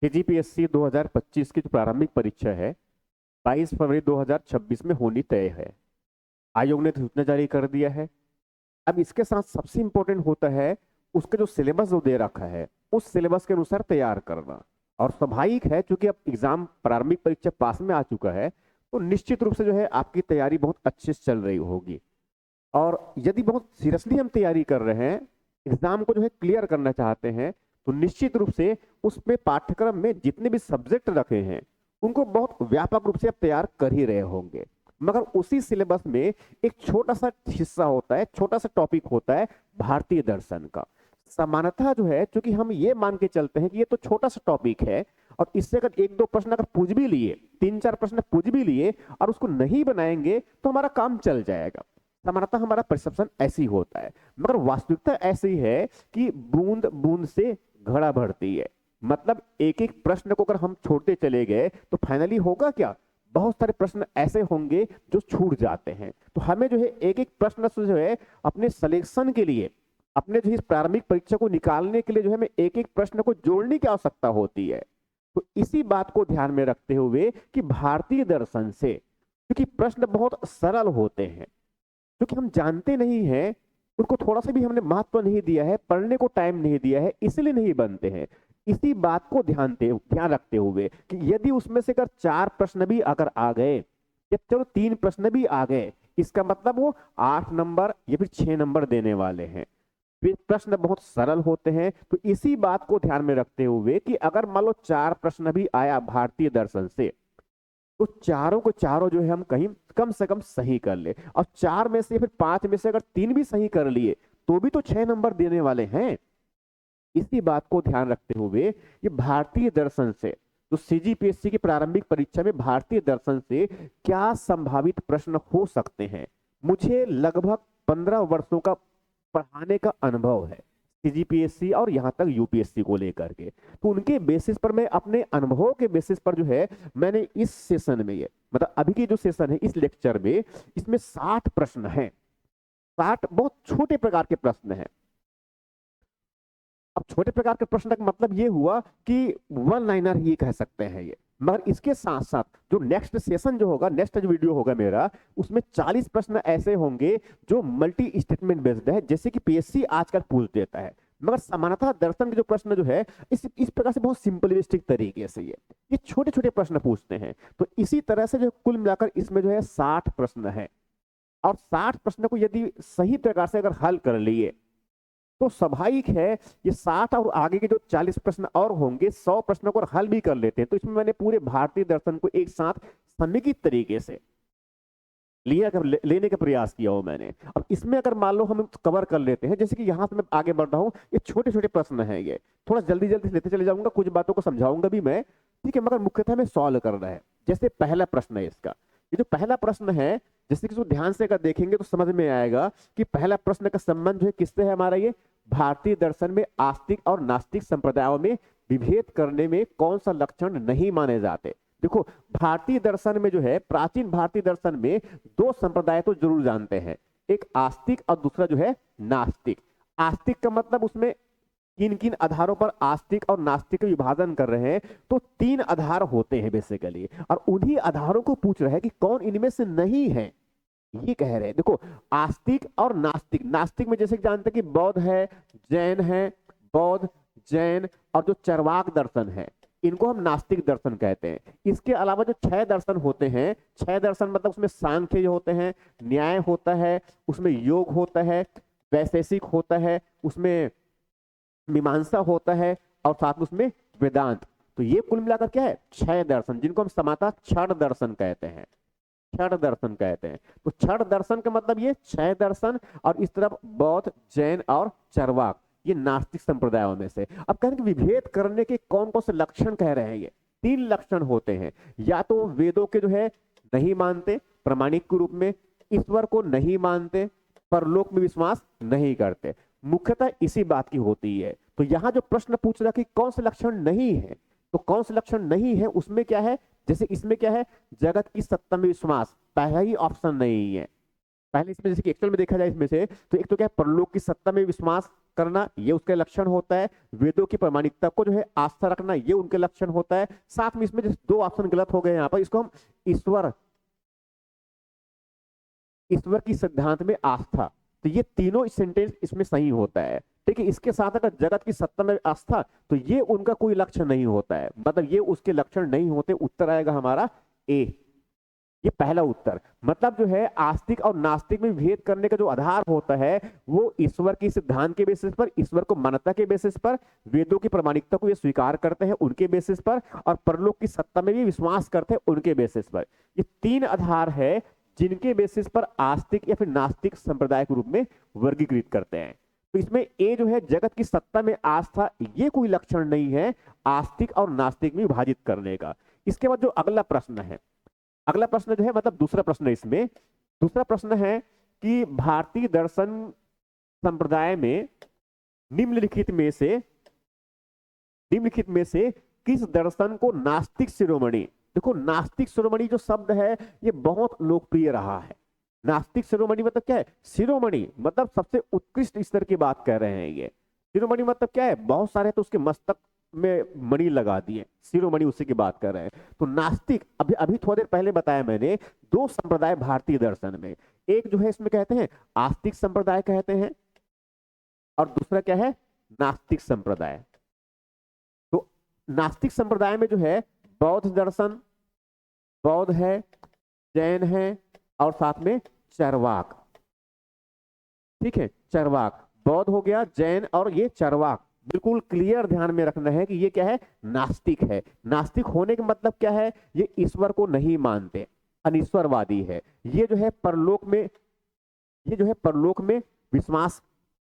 केजीपीएससी 2025 की जो प्रारंभिक परीक्षा है 22 फरवरी 2026 में होनी तय है। आयोग ने सूचना जारी कर दिया है। अब इसके साथ सबसे इंपॉर्टेंट होता है उसका जो सिलेबस जो दे रखा है उस सिलेबस के अनुसार तैयार करना। और स्वाभाविक है क्योंकि अब एग्जाम प्रारंभिक परीक्षा पास में आ चुका है तो निश्चित रूप से जो है आपकी तैयारी बहुत अच्छे से चल रही होगी। और यदि बहुत सीरियसली हम तैयारी कर रहे हैं, एग्जाम को जो है क्लियर करना चाहते हैं, तो निश्चित रूप से उसमें पाठ्यक्रम में जितने भी सब्जेक्ट रखे हैं उनको बहुत व्यापक रूप से आप तैयार कर ही रहे होंगे। मगर उसी सिलेबस में एक छोटा सा हिस्सा होता है, छोटा सा टॉपिक होता है भारतीय दर्शन का। सामान्यतः जो है क्योंकि हम ये मान के चलते हैं कि ये तो छोटा सा टॉपिक है और इससे अगर एक दो प्रश्न अगर पूछ भी लिए, तीन चार प्रश्न पूछ भी लिए और उसको नहीं बनाएंगे तो हमारा काम चल जाएगा। सामान्यतः हमारा परसेप्शन ऐसी होता है, मगर वास्तविकता ऐसी है कि बूंद बूंद से घड़ा भरती है। मतलब एक एक प्रश्न को अगर हम छोड़ते चले गए तो फाइनली होगा क्या, बहुत सारे प्रश्न ऐसे होंगे जो छूट जाते हैं। तो हमें जो है एक एक प्रश्न से जो है अपने सिलेक्शन के लिए, अपने जो इस प्रारंभिक परीक्षा को निकालने के लिए जो है हमें एक एक प्रश्न को जोड़ने की आवश्यकता होती है। तो इसी बात को ध्यान में रखते हुए कि भारतीय दर्शन से क्योंकि प्रश्न बहुत सरल होते हैं, क्योंकि हम जानते नहीं हैं, उनको थोड़ा सा भी हमने महत्व नहीं दिया है, पढ़ने को टाइम नहीं दिया है, इसलिए नहीं बनते हैं। इसी बात को ध्यान रखते हुए कि यदि उसमें से अगर चार प्रश्न भी अगर आ गए या चलो तीन प्रश्न भी आ गए, इसका मतलब वो 8 नंबर या फिर 6 नंबर देने वाले हैं। वे प्रश्न बहुत सरल होते हैं। तो इसी बात को ध्यान में रखते हुए कि अगर मान लो चार प्रश्न भी आया भारतीय दर्शन से, तो चारों को चारों जो है हम कहीं कम से कम सही कर ले, और चार में से फिर पांच में से अगर तीन भी सही कर लिए तो भी तो 6 नंबर देने वाले हैं। इसी बात को ध्यान रखते हुए ये भारतीय दर्शन से तो सीजीपीएससी की प्रारंभिक परीक्षा में भारतीय दर्शन से क्या संभावित प्रश्न हो सकते हैं। मुझे लगभग 15 वर्षों का पढ़ाने का अनुभव है सीजीपीएससी और यहां तक यूपीएससी को लेकर के। तो उनके बेसिस पर मैं अपने अनुभव के बेसिस पर जो है मैंने इस सेशन में, ये मतलब अभी की जो सेशन है इस लेक्चर में, इसमें 60 प्रश्न हैं। 60 बहुत छोटे प्रकार के प्रश्न हैं। अब छोटे प्रकार के प्रश्न का मतलब ये हुआ कि वन लाइनर ही कह सकते हैं ये। मगर इसके साथ साथ जो नेक्स्ट सेशन जो होगा, नेक्स्ट जो वीडियो होगा मेरा, उसमें 40 प्रश्न ऐसे होंगे जो मल्टी स्टेटमेंट बेस्ड है, जैसे कि पीएससी आजकल पूछ देता है। मगर सामान्यतः दर्शन के जो प्रश्न जो है इस प्रकार से बहुत सिंपलिस्टिक तरीके से ये छोटे छोटे प्रश्न पूछते हैं। तो इसी तरह से जो कुल मिलाकर इसमें जो है 60 प्रश्न है, और 60 प्रश्न को यदि सही प्रकार से अगर हल कर लिए तो स्वाभाविक है ये 60 और आगे के जो 40 प्रश्न और होंगे, 100 प्रश्नों को हल भी कर लेते हैं। तो इसमें मैंने पूरे भारतीय दर्शन को एक साथ समेकित तरीके से लेने का प्रयास किया हो मैंने। अब इसमें अगर मान लो हम कवर कर लेते हैं, जैसे कि यहां से मैं आगे बढ़ रहा हूं, ये छोटे छोटे प्रश्न हैं, ये थोड़ा जल्दी जल्दी लेते चले जाऊंगा, कुछ बातों को समझाऊंगा भी मैं, ठीक है, मगर मुख्यतः में सॉल्व करना है। जैसे पहला प्रश्न है इसका, ये जो पहला प्रश्न है, जैसे कि ध्यान से अगर देखेंगे तो समझ में आएगा कि पहला प्रश्न का संबंध जो है किससे है हमारा, ये भारतीय दर्शन में आस्तिक और नास्तिक संप्रदायों में विभेद करने में कौन सा लक्षण नहीं माने जाते। देखो भारतीय दर्शन में जो है, प्राचीन भारतीय दर्शन में दो संप्रदाय तो जरूर जानते हैं, एक आस्तिक और दूसरा जो है नास्तिक। आस्तिक का मतलब उसमें किन किन आधारों पर आस्तिक और नास्तिक विभाजन कर रहे हैं, तो 3 आधार होते हैं बेसिकली, और उन्हीं आधारों को पूछ रहे हैं कि कौन इनमें से नहीं है, ये कह रहे हैं। देखो आस्तिक और नास्तिक, नास्तिक में जैसे जानते हैं कि बौद्ध है, जैन है, बौद्ध जैन और जो चरवाक दर्शन है, इनको हम नास्तिक दर्शन कहते हैं। इसके अलावा जो 6 दर्शन होते हैं, 6 दर्शन मतलब उसमें सांख्य होते हैं, न्याय होता है, उसमें योग होता है, वैशेषिक होता है, उसमें मीमांसा होता है, और साथ में उसमें वेदांत। तो ये कुल मिलाकर क्या है 6 दर्शन, जिनको हम समाता क्षण दर्शन कहते हैं, क्षण दर्शन कहते हैं। तो क्षण दर्शन का मतलब ये 6 दर्शन, और इस तरफ बौद्ध जैन और चरवाक, ये नास्तिक संप्रदायों में से। अब कहते हैं विभेद करने के कौन कौन से लक्षण कह रहे हैं, ये 3 लक्षण होते हैं। या तो वेदों के जो है नहीं मानते प्रमाणिक के रूप में, ईश्वर को नहीं मानते, परलोक में विश्वास नहीं करते, मुख्यतः इसी बात की होती है। तो यहां जो प्रश्न पूछ रहा कि कौन से लक्षण नहीं है, तो कौन से लक्षण नहीं है उसमें क्या है, जैसे इसमें क्या है जगत की सत्ता में विश्वास, पहला ही ऑप्शन नहीं है। पहले इसमें जैसे कि एक्चुअल में देखा जाए इसमें से, तो एक तो क्या है परलोक की सत्ता में विश्वास, करना ये उसके लक्षण होता है, वेदों की प्रामाणिकता को जो है आस्था रखना ये उनके लक्षण होता है। साथ में इसमें जो दो ऑप्शन गलत हो गए यहाँ पर, इसको हम ईश्वर ईश्वर की सिद्धांत में आस्था, तो ये तीनों सेंटेंस इसमें सही होता है। ठीक है, इसके साथ अगर जगत की सत्ता में आस्था, तो ये उनका कोई लक्षण नहीं होता है, मतलब ये उसके लक्षण नहीं होते। उत्तर आएगा हमारा ए, ये पहला उत्तर। मतलब जो है आस्तिक और नास्तिक में भेद करने का जो आधार होता है वो ईश्वर की सिद्धांत के बेसिस पर, ईश्वर को मान्यता के बेसिस पर, वेदों की प्रामाणिकता को ये स्वीकार करते हैं उनके बेसिस पर, और परलोक की सत्ता में भी विश्वास करते हैं उनके बेसिस पर। ये तीन आधार है जिनके बेसिस पर आस्तिक या फिर नास्तिक संप्रदाय के रूप में वर्गीकृत करते हैं। तो इसमें ए जो है जगत की सत्ता में आस्था, ये कोई लक्षण नहीं है आस्तिक और नास्तिक में विभाजित करने का। इसके बाद जो अगला प्रश्न है, अगला प्रश्न जो है मतलब दूसरा प्रश्न है, इसमें दूसरा प्रश्न है कि भारतीय दर्शन संप्रदाय में निम्नलिखित में से किस दर्शन को नास्तिक शिरोमणि, देखो नास्तिक शिरोमणि जो शब्द है ये बहुत लोकप्रिय रहा है। नास्तिक शिरोमणि मतलब क्या है, शिरोमणि मतलब सबसे उत्कृष्ट स्तर की बात कर रहे हैं। ये शिरोमणि मतलब क्या है, बहुत सारे तो उसके मस्तक में मणि लगा दिए, शिरोमणि उसी की बात कर रहे हैं। तो नास्तिक अभी अभी थोड़ी देर पहले बताया मैंने, दो संप्रदाय भारतीय दर्शन में, एक जो है इसमें कहते हैं आस्तिक संप्रदाय कहते हैं, और दूसरा क्या है नास्तिक संप्रदाय। तो नास्तिक संप्रदाय में जो है बौद्ध दर्शन, बौद्ध है, जैन है, और साथ में चरवाक। ठीक है, चरवाक, बौद्ध हो गया, जैन और ये चरवाक, बिल्कुल क्लियर ध्यान में रखना है कि ये क्या है, नास्तिक है। नास्तिक होने का मतलब क्या है, ये ईश्वर को नहीं मानते, अनिश्वरवादी है। ये जो है परलोक में विश्वास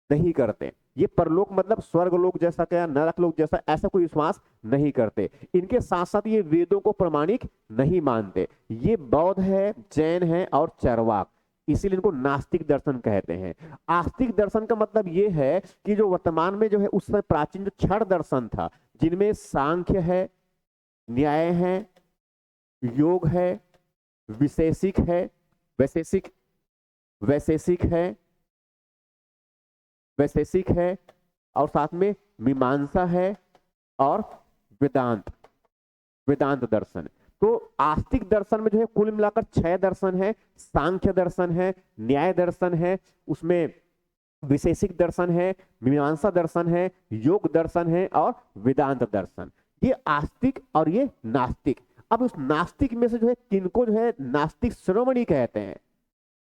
नहीं करते। ये परलोक मतलब स्वर्ग लोक जैसा क्या, नरक लोक जैसा, ऐसा कोई विश्वास नहीं करते। इनके साथ साथ ये वेदों को प्रमाणिक नहीं मानते। ये बौद्ध है, जैन है और चरवाक, इसीलिए इनको नास्तिक दर्शन कहते हैं। आस्तिक दर्शन का मतलब ये है कि जो वर्तमान में जो है उस समय प्राचीन जो क्षण दर्शन था, जिनमें सांख्य है, न्याय है, योग है, विशेषिक है, वैशेषिक है, और साथ में मीमांसा है, और वेदांत दर्शन। तो आस्तिक दर्शन में जो है कुल मिलाकर 6 दर्शन है। सांख्य दर्शन है, न्याय दर्शन है, उसमें विशेषिक दर्शन है, मीमांसा दर्शन है, योग दर्शन है, और वेदांत दर्शन। ये आस्तिक और ये नास्तिक। अब उस नास्तिक में से जो है किनको जो है नास्तिक शिरोमणि कहते हैं,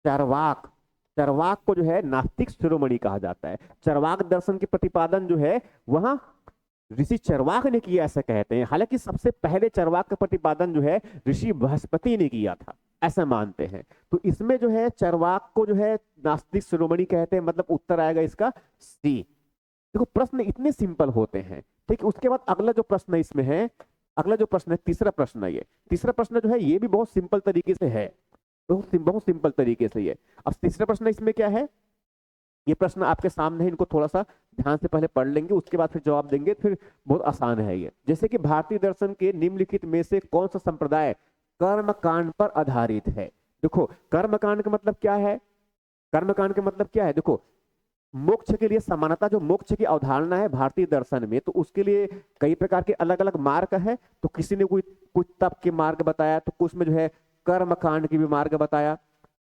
चरवाक। चरवाक को जो है नास्तिक शिरोमणि कहा जाता है। चरवाक दर्शन के प्रतिपादन जो है वहां ऋषि चरवाक ने किया ऐसा कहते हैं। हालांकि सबसे पहले चरवाक का प्रतिपादन जो है ऋषि बृहस्पति ने किया था, ऐसा मानते हैं। तो इसमें जो है चरवाक को जो है नास्तिक शिरोमणि कहते हैं, मतलब उत्तर आएगा इसका सी। देखो प्रश्न इतने सिंपल होते हैं। ठीक, उसके बाद अगला जो प्रश्न इसमें है, अगला जो प्रश्न है तीसरा प्रश्न है। ये तीसरा प्रश्न जो है ये भी बहुत सिंपल तरीके से है, बहुत सिंपल तरीके से ये। अब तीसरा प्रश्न इसमें क्या है, ये प्रश्न आपके सामने है, इनको थोड़ा सा ध्यान से पहले पढ़ लेंगे, उसके बाद फिर जवाब देंगे। फिर बहुत आसान है ये। जैसे कि भारतीय दर्शन के निम्नलिखित में से कौन सा संप्रदाय कर्मकांड पर आधारित है। देखो कर्मकांड का मतलब क्या है, कर्मकांड का मतलब क्या है, देखो मोक्ष के लिए समानता, जो मोक्ष की अवधारणा है भारतीय दर्शन में, तो उसके लिए कई प्रकार के अलग अलग मार्ग है। तो किसी ने कुछ तप के मार्ग बताया, तो कुछ में जो है कर्मकांड की भी मार्ग बताया।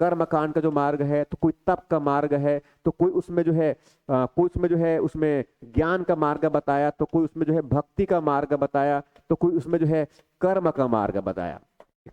कर्मकांड का जो मार्ग है तो कोई तप का मार्ग है, तो कोई उसमें जो है उसमें ज्ञान का मार्ग बताया, तो कोई उसमें जो है भक्ति का मार्ग बताया, तो कोई उसमें जो है कर्म का मार्ग बताया।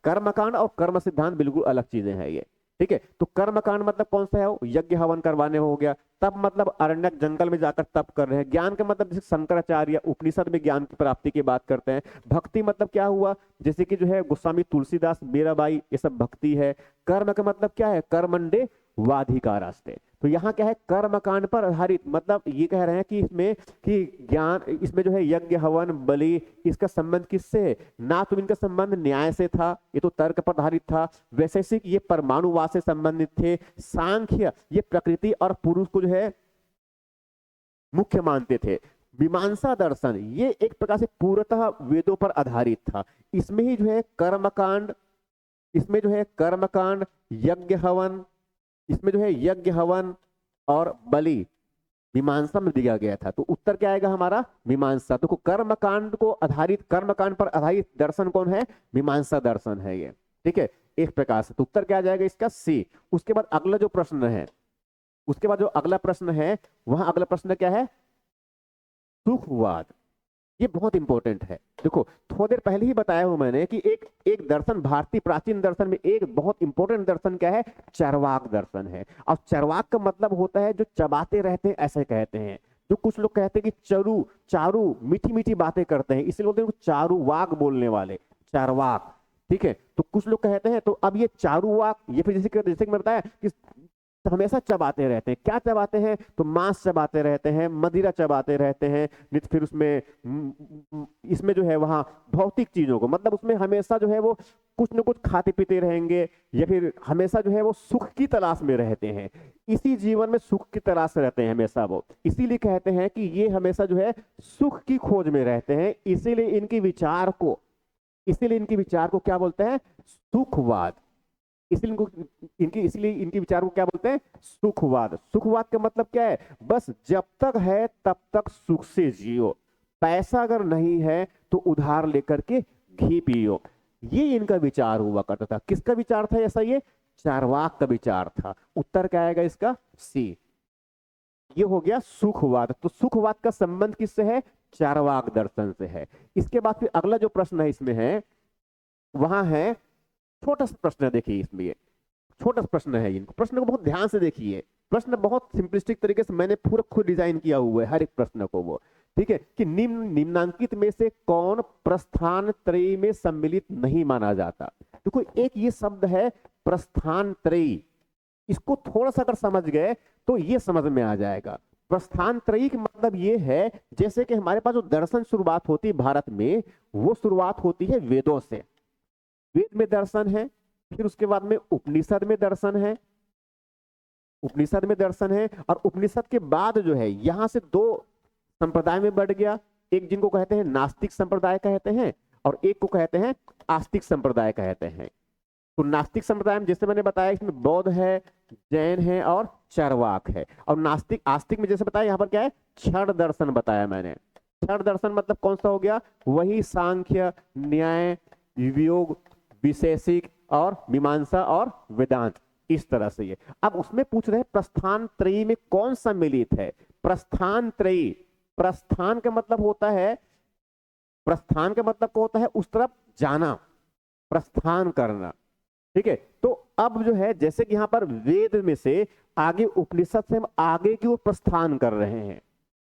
कर्मकांड और कर्म सिद्धांत बिल्कुल अलग चीजें हैं ये। ठीक है, तो कर्मकांड मतलब कौन सा है, वो यज्ञ हवन करवाने हो गया। तप मतलब अरण्यक जंगल में जाकर तप कर रहे हैं। ज्ञान का मतलब जैसे शंकराचार्य उपनिषद में ज्ञान की प्राप्ति की बात करते हैं। भक्ति मतलब क्या हुआ, जैसे कि जो है गोस्वामी तुलसीदास, मीराबाई, ये सब भक्ति है। कर्म का मतलब क्या है, कर्मंडे वाधिकारास्ते। तो यहाँ क्या है, कर्मकांड पर आधारित, मतलब ये कह रहे हैं कि इसमें कि ज्ञान, इसमें जो है यज्ञ हवन बलि, इसका संबंध किससे है, ना तो इनका संबंध न्याय से था, ये तो तर्क पर आधारित था। वैशेषिक ये परमाणुवाद से संबंधित थे। सांख्य ये प्रकृति और पुरुष को जो है मुख्य मानते थे। मीमांसा दर्शन ये एक प्रकार से पूर्णतः वेदों पर आधारित था। इसमें ही जो है कर्मकांड, इसमें जो है कर्मकांड, यज्ञ हवन, इसमें जो है यज्ञ हवन और बलि, मीमांसा में दिया गया था। तो उत्तर क्या आएगा हमारा? मीमांसा। तो कर्मकांड को आधारित, कर्मकांड पर आधारित दर्शन कौन है? मीमांसा दर्शन है ये। ठीक है, इस प्रकार से। तो उत्तर क्या आ जाएगा इसका? सी। उसके बाद अगला जो प्रश्न है, उसके बाद जो अगला प्रश्न है, वहां अगला प्रश्न क्या है? सुखवाद। ये बहुत इंपॉर्टेंट है। देखो, थोड़ी देर पहले ही बताया हूं मैंने कि एक एक दर्शन, भारतीय प्राचीन दर्शन में एक बहुत इंपॉर्टेंट दर्शन क्या है? चरवाक दर्शन है। और चरवाक का मतलब होता है जो चबाते रहते हैं, ऐसे कहते हैं। जो कुछ लोग कहते हैं कि चरू चारू मीठी मीठी बातें करते हैं, इसलिए बोलते हैं चारू वाक बोलने वाले, चारवाक। ठीक है, तो कुछ लोग कहते हैं। तो अब ये चारू वाक, ये फिर जैसे कि मैं बताया कि तो हमेशा चबाते रहते हैं। क्या चबाते हैं? तो मांस चबाते रहते हैं, मदिरा चबाते रहते हैं, नहीं तो फिर उसमें इसमें जो है वहां भौतिक चीजों को, मतलब उसमें हमेशा जो है वो कुछ न कुछ खाते पीते रहेंगे, या फिर हमेशा जो है वो सुख की तलाश में रहते हैं। इसी जीवन में सुख की तलाश रहते हैं हमेशा वो। इसीलिए कहते हैं कि ये हमेशा जो है सुख की खोज में रहते हैं। इसीलिए इनके विचार को क्या बोलते हैं? सुखवाद। इसलिए इनके विचार को क्या बोलते हैं? सुखवाद। सुखवाद का मतलब क्या है? बस जब तक है तब तक सुख से जियो, पैसा अगर नहीं है तो उधार लेकर के घी पियो। ये इनका विचार हुआ करता था। किसका विचार था ऐसा? ये चारवाक का विचार था। उत्तर क्या आएगा इसका? सी। ये हो गया सुखवाद। तो सुखवाद का संबंध किससे है? चारवाक दर्शन से है। इसके बाद फिर अगला जो प्रश्न है इसमें है, वहां है छोटा सा प्रश्न है। देखिए इसमें ये छोटा सा प्रश्न है, इनको प्रश्न को बहुत ध्यान से देखिए। प्रश्न बहुत सिंपलिस्टिक तरीके से मैंने पूरा खुद डिजाइन किया हुआ है हर एक प्रश्न को वो। ठीक है, कि निम्नांकित में से कौन प्रस्थान त्रयी में सम्मिलित नहीं माना जाता? देखो, एक ये शब्द है प्रस्थान त्रयी, इसको थोड़ा सा अगर समझ गए तो ये समझ में आ जाएगा। प्रस्थान त्रयी का मतलब ये है, जैसे कि हमारे पास जो दर्शन शुरुआत होती है भारत में, वो शुरुआत होती है वेदों से। वेद में दर्शन है, फिर उसके बाद में उपनिषद में दर्शन है, उपनिषद में दर्शन है। और उपनिषद के बाद जो है यहां से दो संप्रदाय में बढ़ गया। एक जिनको कहते हैं नास्तिक संप्रदाय कहते हैं, और एक को कहते हैं आस्तिक संप्रदाय कहते हैं। तो नास्तिक संप्रदाय में जैसे मैंने बताया, इसमें बौद्ध है, जैन है और चारवाक है। और नास्तिक आस्तिक में जैसे बताया, यहाँ पर क्या है? क्षण दर्शन बताया मैंने। क्षण दर्शन मतलब कौन सा हो गया? वही सांख्य, न्याय, वियोग, विशेषिक और मीमांसा और वेदांत, इस तरह से ये। अब उसमें पूछ रहे हैं प्रस्थान त्रयी में कौन सम्मिलित है? प्रस्थान त्रयी, प्रस्थान का मतलब होता है, प्रस्थान का मतलब क्या होता है? उस तरफ जाना, प्रस्थान करना। ठीक है, तो अब जो है जैसे कि यहां पर वेद में से आगे, उपनिषद से हम आगे की ओर प्रस्थान कर रहे हैं।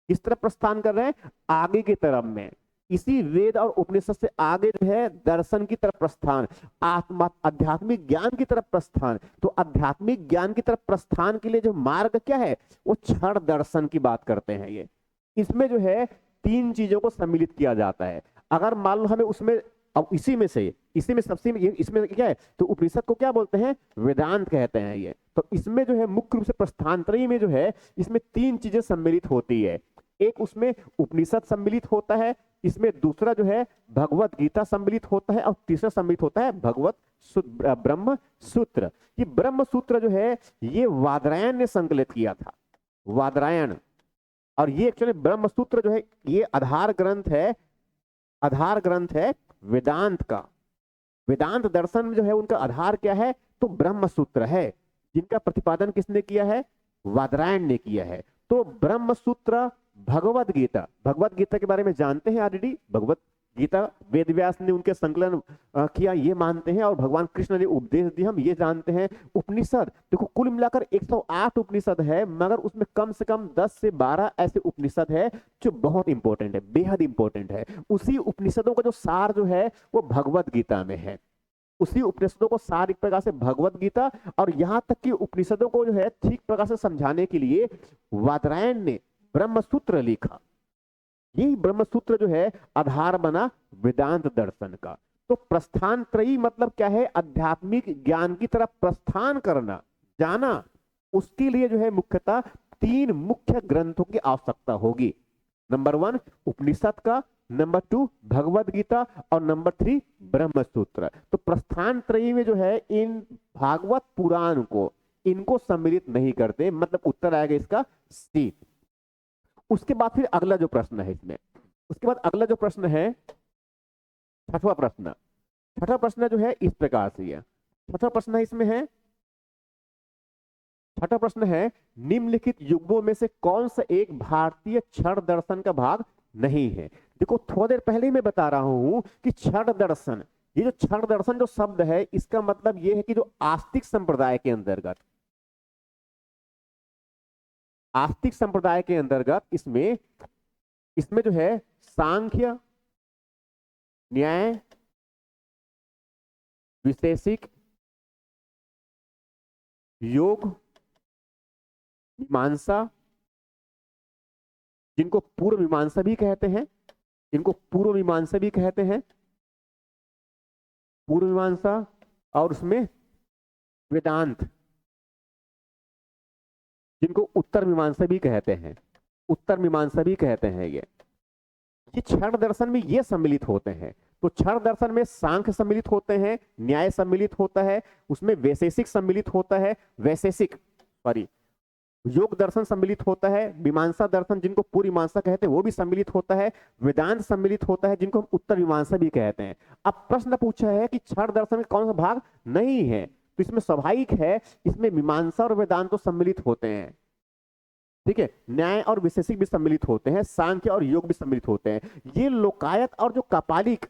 किस तरफ प्रस्थान कर रहे हैं? आगे की तरफ में। इसी वेद और उपनिषद से आगे जो है दर्शन की तरफ प्रस्थान, आत्मा आध्यात्मिक ज्ञान की तरफ प्रस्थान। तो आध्यात्मिक ज्ञान की तरफ प्रस्थान के लिए जो मार्ग क्या है? वो क्षण दर्शन की बात करते हैं ये। इसमें जो है तीन चीजों को सम्मिलित किया जाता है। अगर मान लो हमें उसमें, अब इसी में सबसे इसमें क्या है? तो उपनिषद को क्या बोलते हैं? वेदांत कहते हैं ये। तो इसमें जो है मुख्य रूप से प्रस्थानत्रयी में जो है इसमें तीन चीजें सम्मिलित होती है। एक उसमें उपनिषद सम्मिलित होता है, इसमें दूसरा जो है भगवत गीता सम्मिलित होता है, और तीसरा सम्मिलित होता है ब्रह्म सूत्र। ये ब्रह्म सूत्र जो है ये वादरायण ने संकलित किया था, वादरायण। और ये एक्चुअली ब्रह्म सूत्र जो है ये आधार ग्रंथ है वेदांत का। वेदांत दर्शन में जो है उनका आधार क्या है? तो ब्रह्म सूत्र है, जिनका प्रतिपादन किसने किया है? वादरायण ने किया है। तो ब्रह्म सूत्र, भगवत गीता के बारे में जानते हैं ऑलरेडी। भगवत गीता वेद व्यास ने उनके संकलन किया, ये मानते हैं, और भगवान कृष्ण ने उपदेश दिया, हम ये जानते हैं। उपनिषद देखो, कुल मिलाकर 108 उपनिषद है, मगर उसमें कम से कम 10 से 12 ऐसे उपनिषद है जो बहुत इंपॉर्टेंट है, बेहद इंपॉर्टेंट है। उसी उपनिषदों का जो सार जो है वो भगवत गीता में है। उसी उपनिषदों को सार एक प्रकार से भगवत गीता, और यहां तक कि उपनिषदों को जो है ठीक प्रकार से समझाने के लिए वादरायण ने ब्रह्मसूत्र लिखा। यही ब्रह्मसूत्र जो है आधार बना वेदांत दर्शन का। तो प्रस्थान त्रयी मतलब क्या है? आध्यात्मिक ज्ञान की तरफ प्रस्थान करना, जाना। उसके लिए जो है मुख्यतः तीन मुख्य ग्रंथों की आवश्यकता होगी। नंबर 1 उपनिषद का, नंबर 2 भगवद गीता, और नंबर 3 ब्रह्मसूत्र। तो प्रस्थान त्रयी में जो है इन भागवत पुराण को, इनको सम्मिलित नहीं करते। मतलब उत्तर आएगा इसका सी। उसके बाद फिर अगला जो प्रश्न है इसमें, उसके बाद अगला जो प्रश्न है, छठवां प्रश्न, छठा प्रश्न जो है इस प्रकार से है। छठा प्रश्न है इसमें है, छठा प्रश्न है, निम्नलिखित युग्मों में से कौन सा एक भारतीय क्षण दर्शन का भाग नहीं है। देखो थोड़ी देर पहले ही मैं बता रहा हूं कि क्षण दर्शन, ये जो क्षण दर्शन जो शब्द है इसका मतलब ये है कि जो आस्तिक संप्रदाय के अंतर्गत, आस्तिक संप्रदाय के अंतर्गत इसमें इसमें जो है सांख्य, न्याय, वैशेषिक, योग, मीमांसा, जिनको पूर्व मीमांसा भी कहते हैं, जिनको पूर्व मीमांसा भी कहते हैं, पूर्व मीमांसा, और उसमें वेदांत, जिनको उत्तर मीमांसा भी कहते हैं, उत्तर मीमांसा भी कहते हैं। ये क्षण दर्शन में ये सम्मिलित होते हैं। तो क्षण दर्शन में सांख्य सम्मिलित होते हैं, न्याय सम्मिलित होता है, उसमें वैशेषिक सम्मिलित होता है, वैशेषिक सॉरी योग दर्शन सम्मिलित होता है, मीमांसा दर्शन जिनको पूर्व मीमांसा कहते हैं वो भी सम्मिलित होता है, वेदांत सम्मिलित होता है जिनको हम उत्तर मीमांसा भी कहते हैं। अब प्रश्न पूछा है कि क्षण दर्शन में कौन सा भाग नहीं है, तो इसमें स्वाभाविक है, इसमें मीमांसा और वेदांत तो सम्मिलित होते हैं, ठीक है, न्याय और वैशेषिक भी सम्मिलित होते हैं, सांख्य और योग भी सम्मिलित होते हैं। ये लोकायत और जो कपालिक,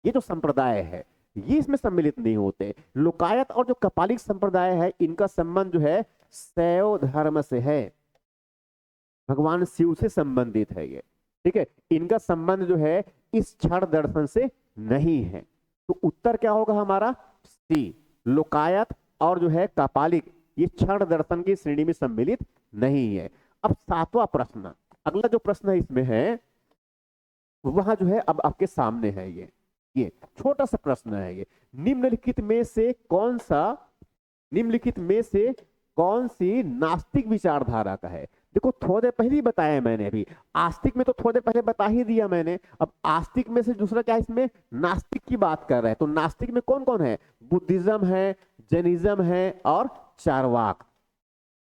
ये जो संप्रदाय है ये इसमें सम्मिलित नहीं होते। लोकायत और जो कपालिक संप्रदाय है इनका संबंध जो है शैव धर्म से है, भगवान शिव से संबंधित है ये, ठीक है, इनका संबंध जो है इस क्षण दर्शन से नहीं है। तो उत्तर क्या होगा हमारा, सी, लोकायत और जो है कपालिक ये क्षण दर्शन की श्रेणी में सम्मिलित नहीं है। अब सातवां प्रश्न, अगला जो प्रश्न है इसमें है वहां जो है अब आपके सामने है, ये छोटा सा प्रश्न है। ये निम्नलिखित में से कौन सा, निम्नलिखित में से कौन सी नास्तिक विचारधारा का है। देखो थोड़ी देर पहले ही बताया मैंने, अभी आस्तिक में तो थोड़ी देर पहले बता ही दिया मैंने। अब आस्तिक में से दूसरा क्या है, इसमें नास्तिक की बात कर रहे हैं। तो नास्तिक में कौन कौन है, बुद्धिज्म है, जैनिज्म है और चारवाक,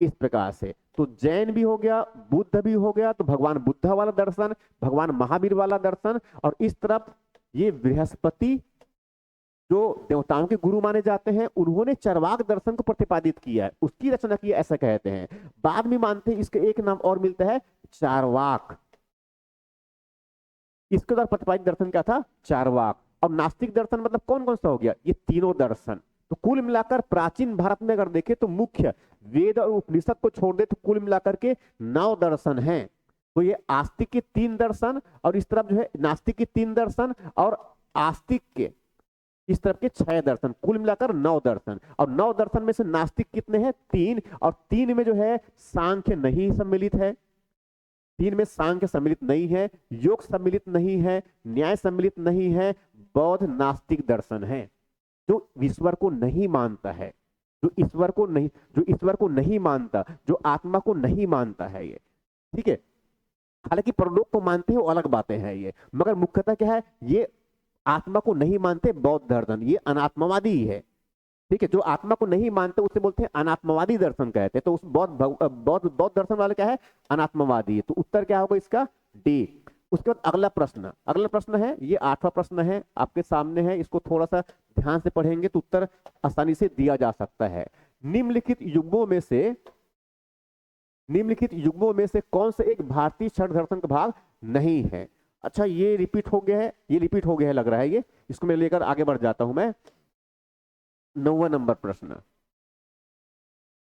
इस प्रकार से। तो जैन भी हो गया, बुद्ध भी हो गया, तो भगवान बुद्ध वाला दर्शन, भगवान महावीर वाला दर्शन, और इस तरफ ये बृहस्पति जो देवताओं के गुरु माने जाते हैं उन्होंने चरवाक दर्शन को प्रतिपादित किया है, उसकी रचना की ऐसा कहते हैं। बाद में मानते हैं इसका एक नाम और मिलता है चारवाक, इसके द्वारा प्रतिपादित दर्शन क्या था, चारवाक। और नास्तिक दर्शन मतलब कौन कौन सा हो गया, ये तीनों दर्शन। तो कुल मिलाकर प्राचीन भारत में अगर देखें तो मुख्य वेद और उपनिषद को छोड़ दे तो कुल मिलाकर के 9 दर्शन हैं। तो ये आस्तिक के 3 दर्शन और इस तरफ जो है नास्तिक के 3 दर्शन और आस्तिक के इस तरफ के 6 दर्शन, कुल मिलाकर 9 दर्शन। और 9 दर्शन में से नास्तिक कितने हैं, 3, और 3 में जो है सांख्य नहीं सम्मिलित है, 3 में सांख्य सम्मिलित नहीं है, योग सम्मिलित नहीं है, न्याय सम्मिलित नहीं है, बौद्ध नास्तिक दर्शन है जो ईश्वर को नहीं मानता है, जो ईश्वर को नहीं, जो ईश्वर को नहीं मानता, जो आत्मा को नहीं मानता है ये, ठीक है। हालांकि परलोक को मानते हैं वो अलग बातें हैं ये, मगर मुख्यतः क्या है, ये आत्मा को नहीं मानते बौद्ध दर्शन, ये अनात्मवादी है, ठीक है। जो आत्मा को नहीं मानते उसे बोलते हैं अनात्मवादी दर्शन कहते हैं। तो उस बौद्ध दर्शन वाले क्या है, अनात्मवादी है। तो उत्तर क्या होगा इसका, डी। उसके बाद अगला प्रश्न, अगला प्रश्न है ये 8वां प्रश्न है आपके सामने है, इसको थोड़ा सा ध्यान से पढ़ेंगे तो उत्तर आसानी से दिया जा सकता है। निम्नलिखित युग्मों में से, निम्नलिखित युग्मों में से कौन सा एक भारतीय क्षण दर्शन का भाग नहीं है। अच्छा ये रिपीट हो गया है, ये रिपीट हो गया है लग रहा है, ये इसको मैं लेकर आगे बढ़ जाता हूं मैं। 9वां नंबर प्रश्न,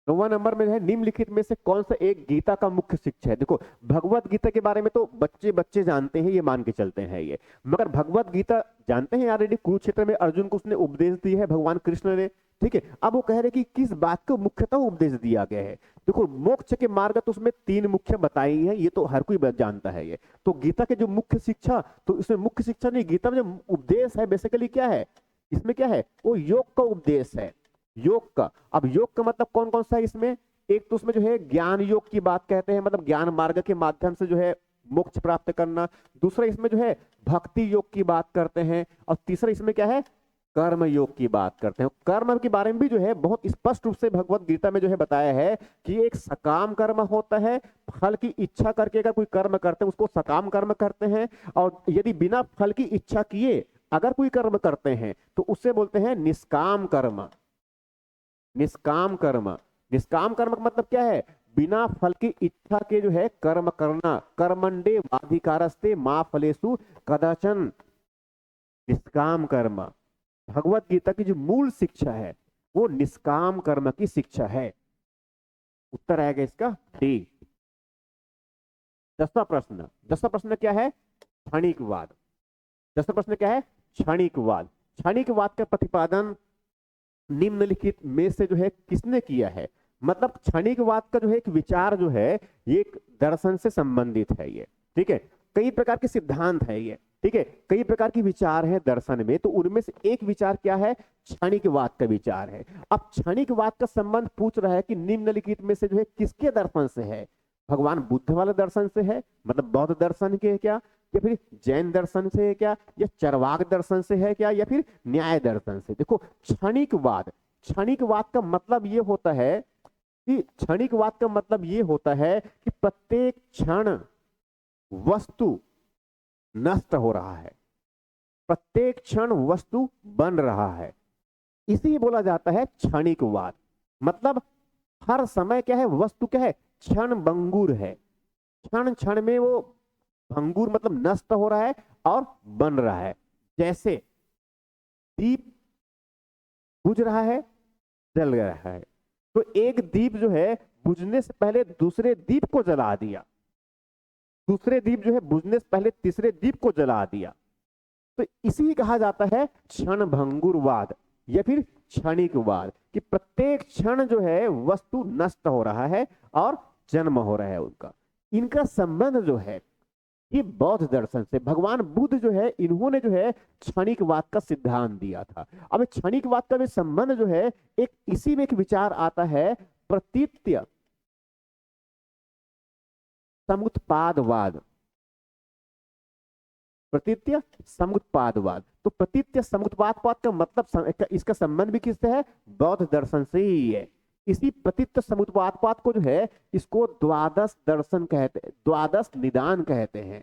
9वां नंबर में है निम्नलिखित में से कौन सा एक गीता का मुख्य शिक्षा है। देखो भगवत गीता के बारे में तो बच्चे बच्चे जानते हैं, ये मान के चलते हैं ये, मगर भगवत गीता जानते हैं ऑलरेडी, कुरुक्षेत्र में अर्जुन को उसने उपदेश दिया है भगवान कृष्ण ने, ठीक है। अब वो कह रहे कि किस बात को मुख्यतः उपदेश दिया गया है। देखो मोक्ष के मार्ग तो उसमें 3 मुख्य बताई है, ये तो हर कोई जानता है ये। तो गीता के जो मुख्य शिक्षा, तो इसमें मुख्य शिक्षा नहीं, गीता में जो उपदेश है बेसिकली क्या है, इसमें क्या है, वो योग का उपदेश है, योग का। अब योग का मतलब कौन कौन सा है इसमें, एक तो उसमें जो है ज्ञान योग की बात कहते हैं, मतलब ज्ञान मार्ग के माध्यम से जो है मोक्ष प्राप्त करना। दूसरा इसमें जो है भक्ति योग की बात करते हैं, और तीसरा इसमें क्या है, कर्म योग की बात करते हैं। कर्म के बारे में भी जो है बहुत स्पष्ट रूप से भगवत गीता में जो है बताया है कि एक सकाम कर्म होता है, फल की इच्छा करके अगर कोई कर्म करते हैं उसको सकाम कर्म करते हैं, और यदि बिना फल की इच्छा किए अगर कोई कर्म करते हैं तो उससे बोलते हैं निष्काम कर्म। निष्काम कर्म, निष्काम कर्म का मतलब क्या है? बिना फल की इच्छा के जो है कर्म करना। कर्मंडे वाधिकारस्ते मां फलेषु कदाचन, निष्काम कर्म। भगवत गीता की जो मूल शिक्षा है वो निष्काम कर्म की शिक्षा है। उत्तर आएगा इसका डी। 10वां प्रश्न, 10वां प्रश्न क्या है? क्षणिकवाद। 10वां प्रश्न क्या है? क्षणिकवाद। क्षणिकवाद का प्रतिपादन निम्नलिखित में से जो है किसने किया है? मतलब क्षणिकवाद का जो है एक विचार जो है ये एक दर्शन से संबंधित है ये, ठीक है। कई प्रकार के सिद्धांत है ये, ठीक है, कई प्रकार के विचार है दर्शन में, तो उनमें से एक विचार क्या है? क्षणिकवाद का विचार है। अब क्षणिकवाद का संबंध पूछ रहा है कि निम्नलिखित में से जो है किसके दर्शन से है? भगवान बुद्ध वाले दर्शन से है, मतलब बौद्ध दर्शन के है क्या, या फिर जैन दर्शन से है क्या, या चरवाक दर्शन से है क्या, या फिर न्याय दर्शन से? देखो क्षणिकवाद, क्षणिकवाद का मतलब ये होता है कि क्षणिकवाद का मतलब ये होता है कि प्रत्येक क्षण वस्तु नष्ट हो रहा है, प्रत्येक क्षण वस्तु बन रहा है, इसी बोला जाता है क्षणिकवाद। मतलब हर समय क्या है? वस्तु क्या है? क्षण भंगुर है, क्षण क्षण में वो भंगुर मतलब नष्ट हो रहा है और बन रहा है। जैसे दीप बुझ रहा है, जल रहा है, तो एक दीप जो है बुझने से पहले दूसरे दीप को जला दिया, दूसरे दीप जो है बुझने से पहले तीसरे दीप को जला दिया, तो इसी कहा जाता है क्षण भंगुरवाद या फिर क्षणिकवाद, कि प्रत्येक क्षण जो है वस्तु नष्ट हो रहा है और जन्म हो रहा है उनका। इनका संबंध जो है ये बौद्ध दर्शन से, भगवान बुद्ध जो है इन्होंने जो है क्षणिकवाद का सिद्धांत दिया था। अब क्षणिकवाद का भी संबंध जो है एक इसी में एक विचार आता है प्रतीत्य समुत्पादवाद। प्रतीत्य समुत्पादवाद, तो प्रतीत्य समुत्पादवाद का मतलब इसका संबंध भी किससे है? बौद्ध दर्शन से ही है। इसी प्रतीत्य समुत्पादवाद को जो है इसको द्वादश दर्शन कहते हैं, द्वादश निदान कहते हैं,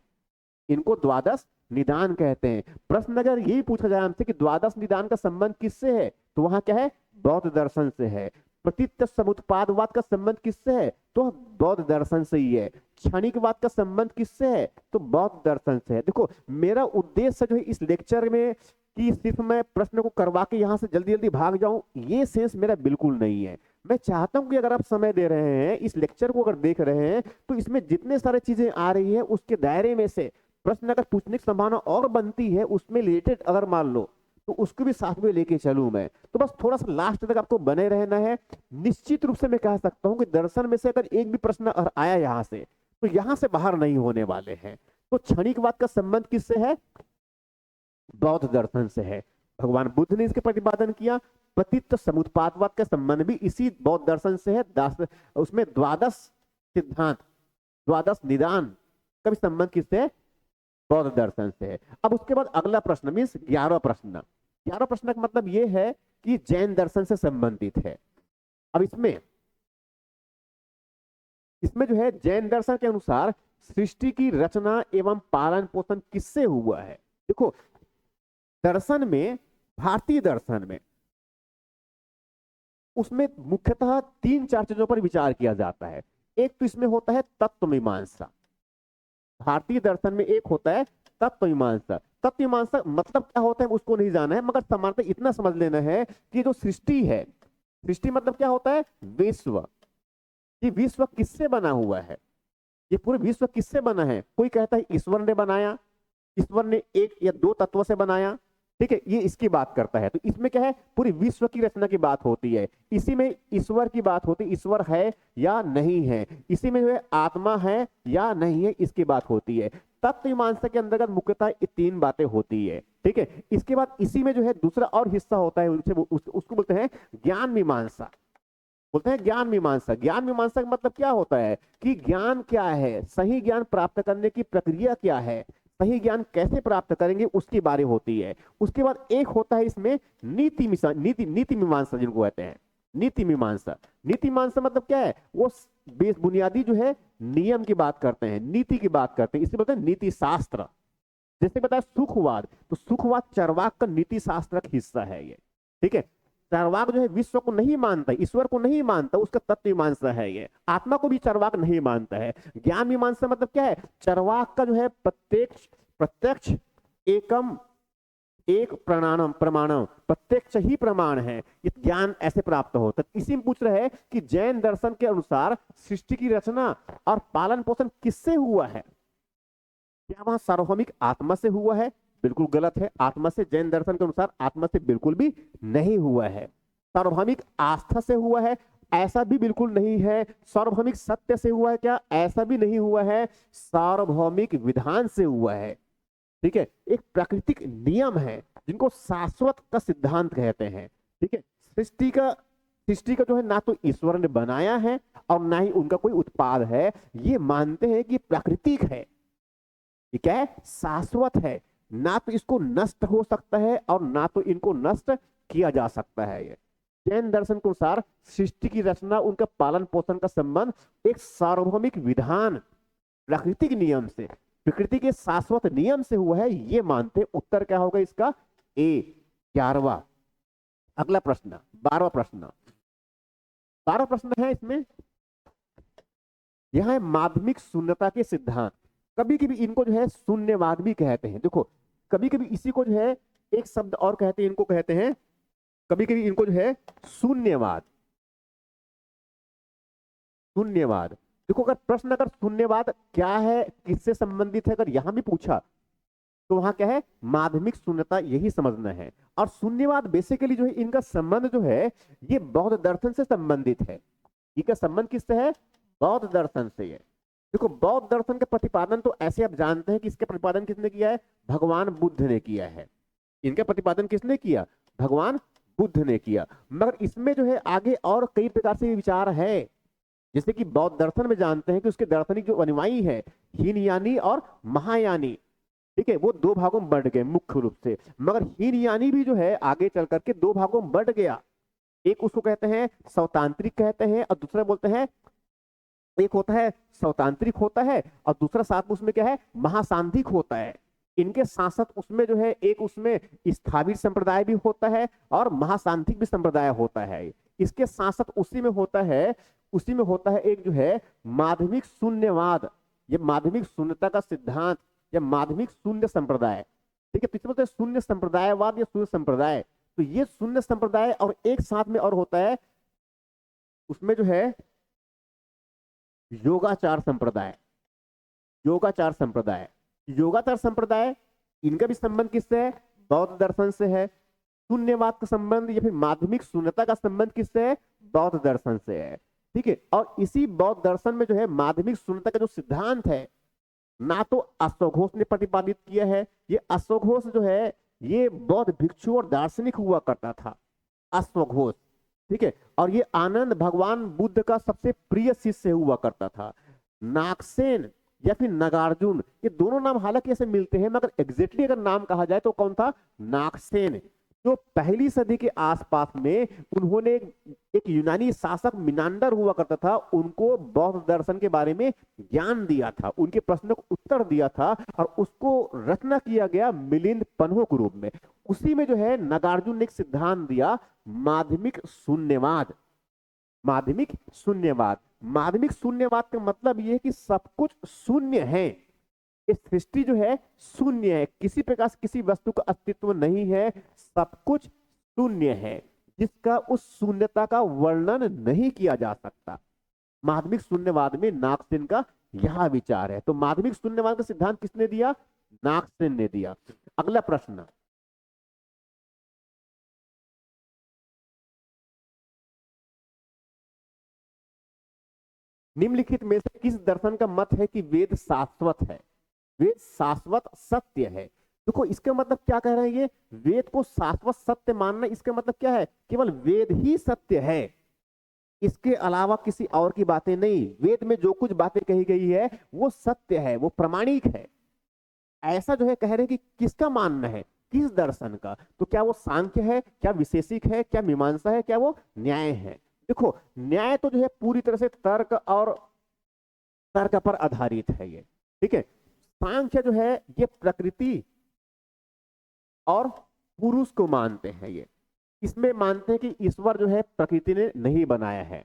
इनको द्वादश निदान कहते हैं। प्रश्न अगर यही पूछा जाए हमसे कि द्वादश निदान का संबंध किससे है, तो वहां क्या है? बौद्ध दर्शन से है। प्रतीत्य समुत्पादवाद का संबंध किससे है? तो बौद्ध दर्शन से ही है। क्षणिकवाद का संबंध किससे है? तो बौद्ध दर्शन से है। देखो मेरा उद्देश्य जो है इस लेक्चर में कि सिर्फ मैं प्रश्न को करवा के यहां से जल्दी जल्दी भाग जाऊं, ये सेंस मेरा बिल्कुल नहीं है। मैं चाहता हूं कि अगर आप समय दे रहे हैं, इस लेक्चर को अगर देख रहे हैं, तो इसमें जितने सारे चीजें आ रही है उसके दायरे में से प्रश्न अगर पूछने की संभावना और बनती है उसमें रिलेटेड अगर मान लो, तो उसको भी साथ में लेके चलूं मैं। तो बस थोड़ा सा लास्ट तक आपको बने रहना है। निश्चित रूप से मैं कह सकता हूं कि दर्शन में से अगर एक भी प्रश्न अगर आया यहां से, तो यहां से बाहर नहीं होने वाले हैं। तो क्षणिकवाद का संबंध किससे है? बौद्ध दर्शन से है। भगवान बुद्ध ने इसके प्रतिपादन किया। प्रतीत्य समुत्पादवाद का संबंध भी इसी बौद्ध दर्शन से है। उसमें द्वादश सिद्धांत, द्वादश निदान का भी संबंध किससे है? बौद्ध दर्शन से है। अब उसके बाद अगला प्रश्न मीन्स 11वां प्रश्न। 11वां प्रश्न का मतलब यह है कि जैन दर्शन से संबंधित है। अब इसमें जो है जैन दर्शन के अनुसार सृष्टि की रचना एवं पालन पोषण किससे हुआ है? देखो दर्शन में, भारतीय दर्शन में, उसमें मुख्यतः 3-4 चीजों पर विचार किया जाता है। एक तो इसमें होता है तत्व मीमांसा। भारतीय दर्शन में एक होता है तत्व मीमांसा। तत्व मीमांसा मतलब क्या होता है उसको नहीं जाना है, मगर सामान्यतः इतना समझ लेना है कि जो सृष्टि है, सृष्टि मतलब क्या होता है? विश्व। ये विश्व किससे बना हुआ है? ये पूरे विश्व किससे बना है? कोई कहता है ईश्वर ने बनाया, ईश्वर ने 1 या 2 तत्वों से बनाया, ठीक है, ये इसकी बात करता है। तो इसमें क्या है? पूरी विश्व की रचना की बात होती है। इसी में ईश्वर की बात होती है, ईश्वर है या नहीं है। इसी में जो है आत्मा है या नहीं है, इसकी बात होती है। तत्व मीमांसा के अंतर्गत मुख्यतः ये 3 बातें होती है, ठीक है। इसके बाद इसी में जो है दूसरा और हिस्सा होता है, उसको बोलते हैं ज्ञान मीमांसा। बोलते हैं ज्ञान मीमांसा। ज्ञान मीमांसा का मतलब क्या होता है कि ज्ञान क्या है, सही ज्ञान प्राप्त करने की प्रक्रिया क्या है, सही ज्ञान कैसे प्राप्त करेंगे उसकी बारी होती है। उसके बाद एक होता है इसमें नीति मीमांसा, जिनको कहते हैं नीति मीमांसा। नीति मीमांसा मतलब क्या है, वो बेस बुनियादी जो है नियम की बात करते हैं, नीति की बात करते हैं, इसे बोलते हैं नीति शास्त्र। जैसे बताया सुखवाद, तो सुखवाद चरवाक का नीति शास्त्र का हिस्सा है ये, ठीक है। चरवाक जो है विश्व को नहीं मानता, ईश्वर को नहीं मानता, उसका तत्व मीमांसा है ये। आत्मा को भी चरवाक नहीं मानता है। ज्ञान मीमांसा मतलब क्या है, चरवाक का जो है प्रत्यक्ष प्रत्यक्ष एकम एक प्रमाणम प्रमाणम, प्रत्यक्ष ही प्रमाण है, ये ज्ञान ऐसे प्राप्त होता है। इसी में पूछ रहे हैं कि जैन दर्शन के अनुसार सृष्टि की रचना और पालन पोषण किससे हुआ है? क्या वहां सार्वभौमिक आत्मा से हुआ है? बिल्कुल गलत है। आत्मा से, जैन दर्शन के अनुसार आत्मा से बिल्कुल भी नहीं हुआ है। सार्वभौमिक आस्था से हुआ है? ऐसा भी बिल्कुल नहीं है। सार्वभौमिक सत्य से हुआ है क्या? ऐसा भी नहीं हुआ है। सार्वभौमिक विधान से हुआ है, ठीक है। एक प्राकृतिक नियम है जिनको शाश्वत का सिद्धांत कहते हैं, ठीक है। सृष्टि का जो है ना तो ईश्वर ने बनाया है और ना ही उनका कोई उत्पाद है। ये मानते हैं कि प्राकृतिक है, ये क्या है, शाश्वत है, ना तो इसको नष्ट हो सकता है और ना तो इनको नष्ट किया जा सकता है। ये जैन दर्शन के अनुसार सृष्टि की रचना, उनका पालन पोषण का संबंध एक सार्वभौमिक विधान, प्राकृतिक नियम से, प्रकृति के शाश्वत नियम से हुआ है, ये मानते। उत्तर क्या होगा इसका? ए 11वां। अगला प्रश्न 12वां प्रश्न। 12वां प्रश्न है इसमें, यह है माध्यमिक शून्यता के सिद्धांत। कभी कभी इनको जो है शून्यवाद भी कहते हैं। देखो, कभी कभी इसी को जो है एक शब्द और कहते हैं, इनको कहते हैं कभी कभी इनको जो है शून्यवाद। शून्यवाद, देखो अगर प्रश्न, अगर शून्यवाद क्या है, किससे संबंधित है, अगर यहां भी पूछा तो वहां क्या है, माध्यमिक शून्यता, यही समझना है। और शून्यवाद बेसिकली जो है इनका संबंध जो है ये बौद्ध दर्शन से संबंधित है। इनका संबंध किससे है? बौद्ध दर्शन से है। देखो, बौद्ध दर्शन का प्रतिपादन तो ऐसे आप जानते हैं कि इसके प्रतिपादन किसने किया है? भगवान बुद्ध ने किया है। इनका प्रतिपादन किसने किया? भगवान बुद्ध ने किया। मगर इसमें जो है आगे और कई प्रकार से विचार है। जैसे कि बौद्ध दर्शन में जानते हैं कि उसके दार्शनिक जो अनुयायी है, हीनयानी और महायानी, ठीक है, वो दो भागों में बढ़ गए मुख्य रूप से। मगर हीनयानी भी जो है आगे चल करके दो भागों में बढ़ गया। एक उसको कहते हैं सौतांत्रिक कहते हैं, और दूसरा बोलते हैं, एक होता है सौतांत्रिक होता है और दूसरा साथ में उसमें क्या है, महासांधिक होता है। इनके साथ साथ उसमें जो है एक उसमें स्थाविर संप्रदाय भी होता है और महासांधिक भी संप्रदाय होता है। इसके साथ साथ उसी में होता है एक जो है माध्यमिक शून्यवाद, ये माध्यमिक शून्यता का सिद्धांत या माध्यमिक शून्य संप्रदाय, ठीक है। तो इसमें बोलते हैं शून्य संप्रदायवाद या शून्य संप्रदाय। तो ये शून्य संप्रदाय और एक साथ में और होता है उसमें जो है योगाचार संप्रदाय। योगाचार संप्रदाय, योगाचार संप्रदाय, इनका भी संबंध किससे है? बौद्ध दर्शन से है। शून्यवाद का संबंध या फिर माध्यमिक शून्यता का संबंध किससे है? बौद्ध दर्शन से है, ठीक है। और इसी बौद्ध दर्शन में जो है माध्यमिक शून्यता का जो सिद्धांत है, ना तो अश्वघोष ने प्रतिपादित किया है। ये अश्वघोष जो है ये बौद्ध भिक्षु और दार्शनिक हुआ करता था, अश्वघोष, ठीक है। और ये आनंद भगवान बुद्ध का सबसे प्रिय शिष्य हुआ करता था। नागसेन या फिर नागार्जुन, ये दोनों नाम हालांकि ऐसे मिलते हैं, मगर एग्जैक्टली अगर नाम कहा जाए तो कौन था? नागसेन, जो पहली सदी के आसपास में उन्होंने एक यूनानी शासक मिनांडर हुआ करता था, उनको बौद्ध दर्शन के बारे में ज्ञान दिया था, उनके प्रश्नों को उत्तर दिया था और उसको रचना किया गया मिलिंद पन्हो के रूप में। उसी में जो है नागार्जुन ने एक सिद्धांत दिया, माध्यमिक शून्यवाद। माध्यमिक शून्यवाद, माध्यमिक शून्यवाद का मतलब यह है कि सब कुछ शून्य है, ये सृष्टि जो है शून्य है, किसी प्रकार से किसी वस्तु का अस्तित्व नहीं है, सब कुछ शून्य है, जिसका उस शून्यता का वर्णन नहीं किया जा सकता। माध्यमिक शून्यवाद में नागसेन का यह विचार है। तो माध्यमिक शून्यवाद का सिद्धांत किसने दिया? नागसेन ने दिया। अगला प्रश्न, निम्नलिखित में से किस दर्शन का मत है कि वेद शाश्वत है? वेद शाश्वत सत्य है। देखो, इसका मतलब क्या कह रहे हैं, ये वेद को शाश्वत सत्य मानना, इसका मतलब क्या है? केवल वेद ही सत्य है, इसके अलावा किसी और की बातें नहीं। वेद में जो कुछ बातें कही गई है वो सत्य है, वो प्रमाणिक है। ऐसा जो है कह रहे हैं कि किसका मानना है, किस दर्शन का? तो क्या वो सांख्य है, क्या विशेषिक है, क्या मीमांसा है, क्या वो न्याय है? देखो न्याय तो जो है पूरी तरह से तर्क पर आधारित है ये, ठीक है। सांख्य जो है ये प्रकृति और पुरुष को मानते हैं, ये इसमें मानते हैं कि ईश्वर जो है प्रकृति ने नहीं बनाया है।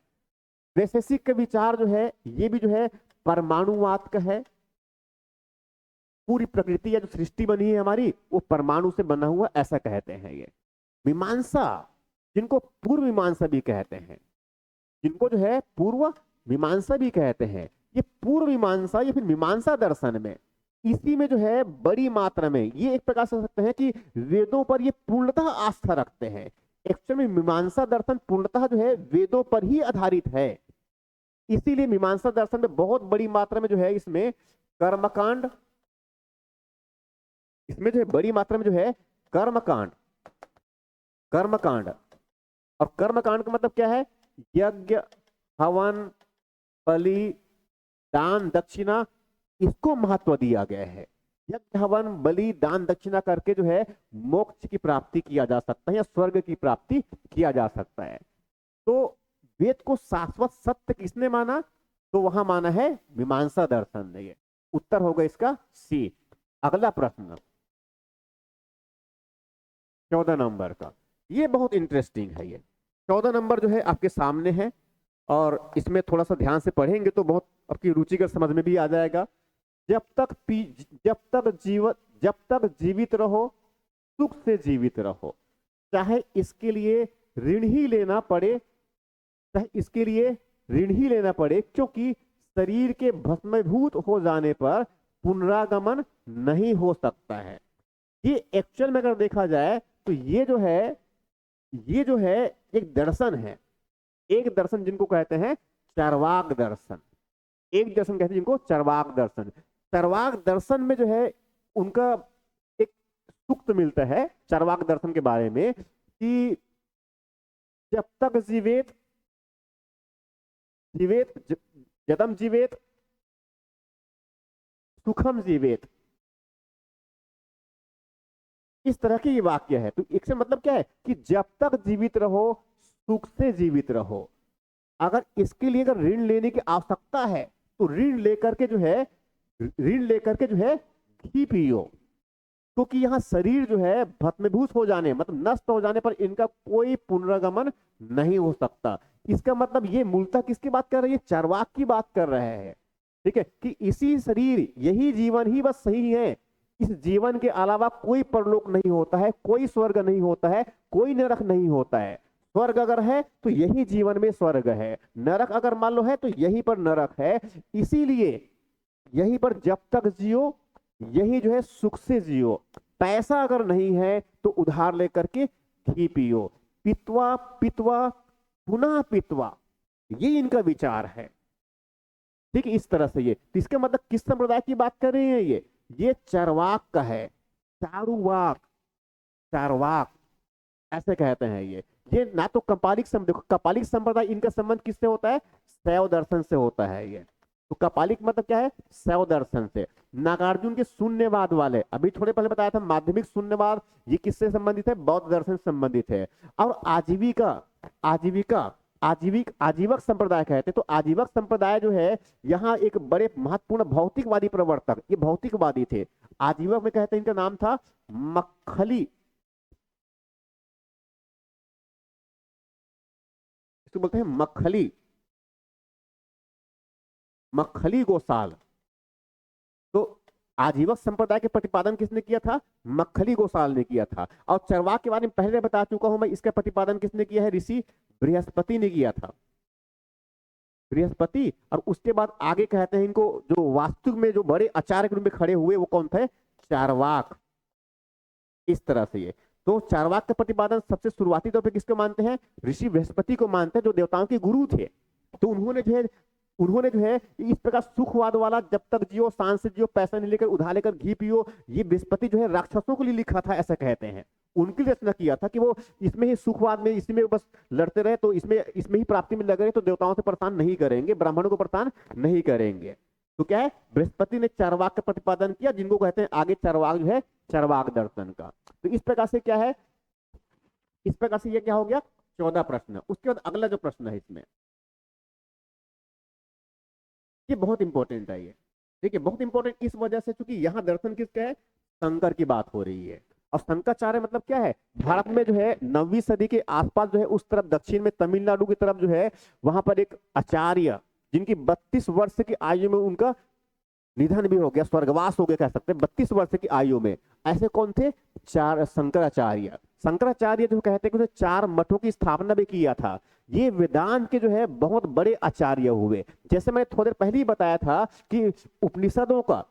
वैशेषिक के विचार जो है ये भी जो है परमाणुवाद का है, पूरी प्रकृति या जो सृष्टि बनी है हमारी वो परमाणु से बना हुआ, ऐसा कहते हैं ये। मीमांसा, जिनको पूर्व मीमांसा भी कहते हैं, जिनको जो है पूर्व मीमांसा भी कहते हैं, ये पूर्व मीमांसा या फिर मीमांसा दर्शन में, इसी में जो है बड़ी मात्रा में ये एक प्रकार से सकते हैं कि वेदों पर ये पूर्णतः आस्था रखते हैं। एक्चुअल में मीमांसा दर्शन पूर्णतः जो है वेदों पर ही आधारित है, इसीलिए मीमांसा दर्शन में बहुत बड़ी मात्रा में जो है इसमें कर्मकांड, इसमें जो है बड़ी मात्रा में जो है कर्मकांड, कर्मकांड और कर्मकांड का मतलब क्या है? यज्ञ, हवन, बलि, दान, दक्षिणा, इसको महत्व दिया गया है। यज्ञ, हवन, बलि, दान, दक्षिणा करके जो है मोक्ष की प्राप्ति किया जा सकता है या स्वर्ग की प्राप्ति किया जा सकता है। तो वेद को शाश्वत सत्य किसने माना? तो वहां माना है मीमांसा दर्शन ने। उत्तर होगा इसका सी। अगला प्रश्न 14 नंबर का, ये बहुत इंटरेस्टिंग है। ये 14 नंबर जो है आपके सामने है और इसमें थोड़ा सा ध्यान से पढ़ेंगे तो बहुत आपकी रुचि का समझ में भी आ जाएगा। जब तक जीवित रहो सुख से जीवित रहो, चाहे इसके लिए ऋण ही लेना पड़े, क्योंकि शरीर के भस्मीभूत हो जाने पर पुनरागमन नहीं हो सकता है। ये एक्चुअल में अगर देखा जाए तो ये जो है एक दर्शन है, एक दर्शन जिनको कहते हैं चार्वाक दर्शन, एक दर्शन कहते हैं जिनको चार्वाक दर्शन। चार्वाक दर्शन में जो है उनका एक सूक्त मिलता है चार्वाक दर्शन के बारे में कि जब तक जीवेत जदम जीवेत सुखम जीवेत, इस तरह के ये वाक्य है। तो इससे मतलब क्या है कि जब तक जीवित रहो सुख से जीवित रहो। अगर इसके लिए अगर ऋण लेने की आवश्यकता है तो ऋण लेकर के जो है घी पियो, क्योंकि यहाँ शरीर जो है भस्मीभूत हो जाने मतलब नष्ट हो जाने पर इनका कोई पुनरागमन नहीं हो सकता। इसका मतलब ये मूलतः किसकी बात कर रहे हैं? चार्वाक की बात कर रहे हैं, ठीक है, कि इसी शरीर यही जीवन ही बस सही है, इस जीवन के अलावा कोई परलोक नहीं होता है, कोई स्वर्ग नहीं होता है, कोई नरक नहीं होता है। स्वर्ग अगर है तो यही जीवन में स्वर्ग है, नरक अगर मान लो है तो यहीं पर नरक है। इसीलिए यहीं पर जब तक जियो यही जो है सुख से जियो। पैसा अगर नहीं है तो उधार लेकर के घी पियो, पित्वा पित्वा पुनः पित्वा, ये इनका विचार है, ठीक है। इस तरह से ये तो इसका मतलब किस संप्रदाय की बात कर रहे हैं? ये चार्वाक का है, चार्वाक ऐसे कहते हैं। ये ना तो कपालिक देखो कपालिक संप्रदाय इनका संबंध किससे होता है? शैव दर्शन से होता है। ये तो कपालिक मतलब क्या है? शैव दर्शन से। नागार्जुन के शून्यवाद वाले, अभी थोड़े पहले बताया था माध्यमिक शून्यवाद, ये किससे संबंधित है? बौद्ध दर्शन से संबंधित है। और आजीवक संप्रदाय कहते हैं। तो आजीवक संप्रदाय जो है यहाँ एक बड़े महत्वपूर्ण भौतिकवादी प्रवर्तक, ये भौतिकवादी थे। आजीवक में कहते हैं इनका नाम था मक्खली, इसको बोलते हैं मक्खली गोसाल। तो आजीवक संप्रदाय के प्रतिपादन किसने किया था? मक्खली गोसाल ने किया था। और चार्वाक के बारे में पहले बता चुका हूं मैं, इसका प्रतिपादन किसने किया है? ऋषि बृहस्पति ने किया था, बृहस्पति। और उसके बाद आगे कहते हैं इनको जो वास्तु में जो बड़े आचार्य के रूप में खड़े हुए वो कौन थे? चार्वाक। इस तरह से ये तो चार्वाक का प्रतिपादन सबसे शुरुआती तौर पे किसको मानते हैं? ऋषि बृहस्पति को मानते हैं, जो देवताओं के गुरु थे। तो उन्होंने जो है इस प्रकार सुखवाद वाला जब तक जियो सांस से जियो, पैसा नहीं लेकर उधार लेकर घी पियो, ये बृहस्पति जो है राक्षसों के लिए लिखा था, ऐसा कहते हैं। उनकी रचना किया था कि वो इसमें ही सुखवाद में इसी में बस लड़ते रहे, तो इसमें ही प्राप्ति में लगे रहे, तो देवताओं से परेशान नहीं करेंगे, ब्राह्मणों को परेशान नहीं करेंगे। तो क्या है, बृहस्पति ने चार्वाक का प्रतिपादन किया, जिनको कहते हैं आगे चार्वाक जो है चार्वाक दर्शन का। तो इस प्रकार से क्या है, इस प्रकार से ये क्या हो गया 14 प्रश्न। उसके बाद अगला जो प्रश्न है इसमें, ये बहुत इंपॉर्टेंट है ये, ठीक है, बहुत इंपॉर्टेंट इस वजह से क्योंकि यहाँ दर्शन किसका है, शंकर की बात हो रही है। और शंकराचार्य मतलब क्या है, भारत में जो है 9वीं सदी के आसपास जो है उस तरफ दक्षिण में तमिलनाडु की तरफ जो है वहां पर एक आचार्य जिनकी 32 वर्ष की आयु में उनका निधन भी हो गया, स्वर्गवास हो गया कह सकते हैं 32 वर्ष की आयु में, ऐसे कौन थे, चार शंकराचार्य। शंकराचार्य जो कहते हैं कि उन्होंने 4 मठों की स्थापना भी किया था। ये वेदांत के जो है बहुत बड़े आचार्य हुए। जैसे मैंने थोड़ी देर पहले ही बताया था कि उपनिषदों का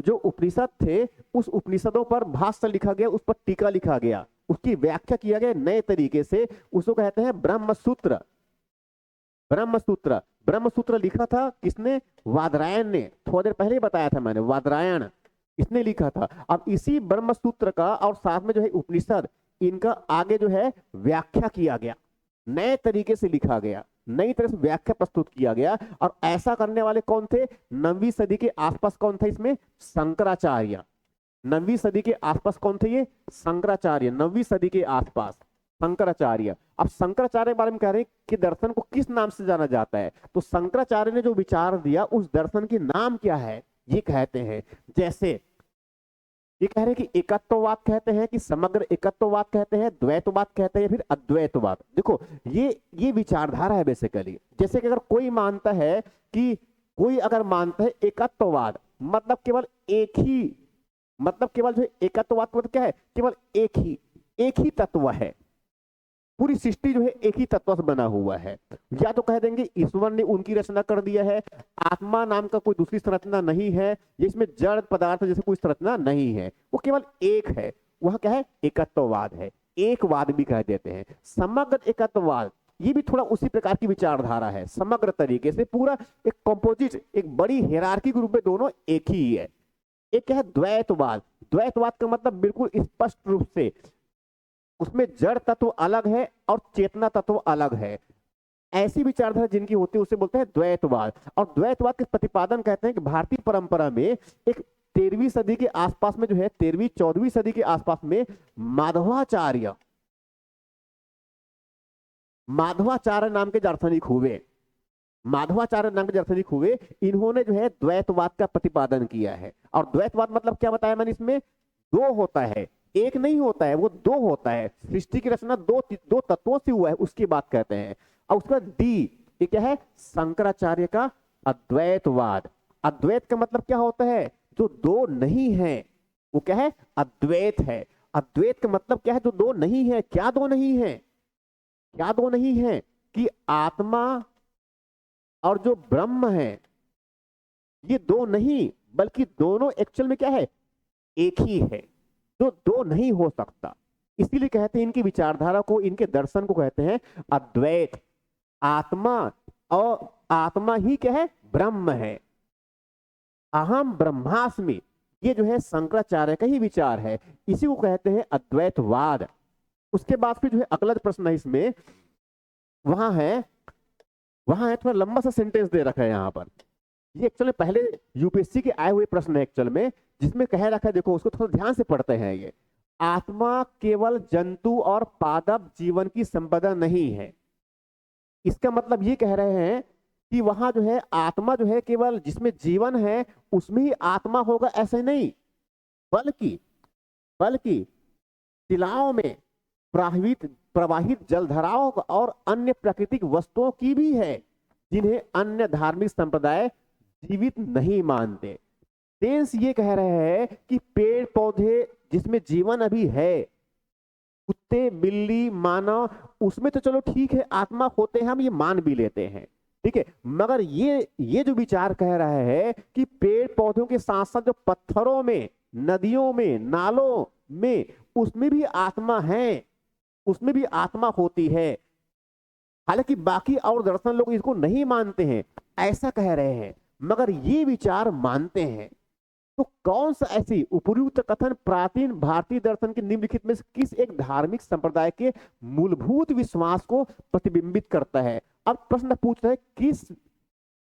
जो उपनिषद थे उस उपनिषदों पर भाष्य लिखा गया, उस पर टीका लिखा गया, उसकी व्याख्या किया गया नए तरीके से, उसको कहते हैं ब्रह्मसूत्र। ब्रह्मसूत्र, ब्रह्मसूत्र लिखा था किसने, वादरायण ने, थोड़ी देर पहले ही बताया था मैंने, वादरायण इसने लिखा था। अब इसी ब्रह्मसूत्र का और साथ में जो है उपनिषद, इनका आगे जो है व्याख्या किया गया, नए तरीके से लिखा गया, नई तरह से व्याख्या प्रस्तुत किया गया। और ऐसा करने वाले कौन थे, 9वीं सदी के आसपास कौन था इसमें, शंकराचार्य। 9वीं सदी के आसपास कौन थे ये, शंकराचार्य, 9वीं सदी के आसपास शंकराचार्य। अब शंकराचार्य के बारे में कह रहे हैं कि दर्शन को किस नाम से जाना जाता है, तो शंकराचार्य ने जो विचार दिया उस दर्शन के नाम क्या है, ये कहते हैं। जैसे ये कह रहे हैं कि एकत्ववाद कहते हैं, कि समग्र एकत्ववाद कहते हैं, द्वैतवाद कहते हैं, फिर अद्वैतवाद। देखो ये विचारधारा है बेसिकली। जैसे कि अगर कोई मानता है कि कोई अगर मानता है एकत्ववाद मतलब केवल एक ही, मतलब केवल जो एकत्ववाद मतलब क्या है, केवल एक ही तत्व है, पूरी सृष्टि जो है एक ही तत्व से बना हुआ है। या तो कह देंगे ईश्वर ने उनकी रचना कर दिया है, आत्मा नाम का कोई दूसरी संरचना नहीं है, जिसमें जड़ पदार्थ जैसे कोई संरचना नहीं है, वो केवल एक है, वह क्या है, एकत्ववाद है, एकवाद भी कह देते हैं। समग्र एकत्ववाद ये भी थोड़ा उसी प्रकार की विचारधारा है, समग्र तरीके से पूरा एक कंपोजिट, एक बड़ी हिरार्की के रूप में दोनों एक ही है। एक क्या है द्वैतवाद, द्वैतवाद का मतलब बिल्कुल स्पष्ट रूप से उसमें जड़ तत्व अलग है और चेतना तत्व अलग है। ऐसी विचारधारा जिनकी होती है उसे बोलते हैं द्वैतवाद। और द्वैतवाद के प्रतिपादन कहते हैं कि भारतीय परंपरा में एक 13वीं सदी के आसपास में जो है, 13वीं 14वीं सदी के आसपास में माधवाचार्य नाम के दार्शनिक हुए, माधवाचार्य नाम के दार्शनिक हुए, इन्होंने जो है द्वैतवाद का प्रतिपादन किया है। और द्वैतवाद मतलब क्या बताया मैंने, इसमें दो होता है, एक नहीं होता है, वो दो होता है। सृष्टि की रचना दो तत्वों से हुआ है, उसकी बात कहते हैं। और उसका डी ये क्या है, शंकराचार्य का अद्वैतवाद। अद्वैत का मतलब क्या होता है, जो दो नहीं है वो क्या है, अद्वैत है। अद्वैत का मतलब क्या है, जो दो नहीं है। क्या दो नहीं है, क्या दो नहीं है, कि आत्मा और जो ब्रह्म है ये दो नहीं, बल्कि दोनों एक्चुअल में क्या है, एक ही है, जो दो नहीं हो सकता। इसीलिए कहते हैं इनकी विचारधारा को, इनके दर्शन को कहते हैं अद्वैत। आत्मा और आत्मा ही क्या है, ब्रह्म है। अहम ब्रह्मास्मि, ये जो है शंकराचार्य का ही विचार है, इसी को कहते हैं अद्वैतवाद। उसके बाद फिर जो है अगला प्रश्न है इसमें, वहां है थोड़ा लंबा सा सेंटेंस दे रखा है यहाँ पर। ये एक्चुअली पहले यूपीएससी के आए हुए प्रश्न है एक्चुअल में, जिसमें कह रखा है, देखो उसको थोड़ा ध्यान से पढ़ते हैं। ये आत्मा केवल जंतु और पादप जीवन की संपदा नहीं है। इसका मतलब ये कह रहे हैं कि वहां जो है आत्मा जो है केवल जिसमें जीवन है उसमें ही आत्मा होगा, ऐसे नहीं, बल्कि शिलाओं में प्रवाहित जलधाराओं और अन्य प्राकृतिक वस्तुओं की भी है, जिन्हें अन्य धार्मिक संप्रदाय जीवित नहीं मानते। सेंस ये कह रहे हैं कि पेड़ पौधे जिसमें जीवन अभी है, कुत्ते बिल्ली मानव, उसमें तो चलो ठीक है आत्मा होते हैं, हम ये मान भी लेते हैं, ठीक है। मगर ये जो विचार कह रहा है कि पेड़ पौधों के साथ साथ जो पत्थरों में, नदियों में, नालों में, उसमें भी आत्मा है, उसमें भी आत्मा होती है। हालांकि बाकी और दर्शन लोग इसको नहीं मानते हैं, ऐसा कह रहे हैं, मगर ये विचार मानते हैं। तो कौन सा ऐसी उपयुक्त कथन प्राचीन भारतीय दर्शन के निम्नलिखित में से किस एक धार्मिक संप्रदाय के मूलभूत विश्वास को प्रतिबिंबित करता है। अब प्रश्न पूछता है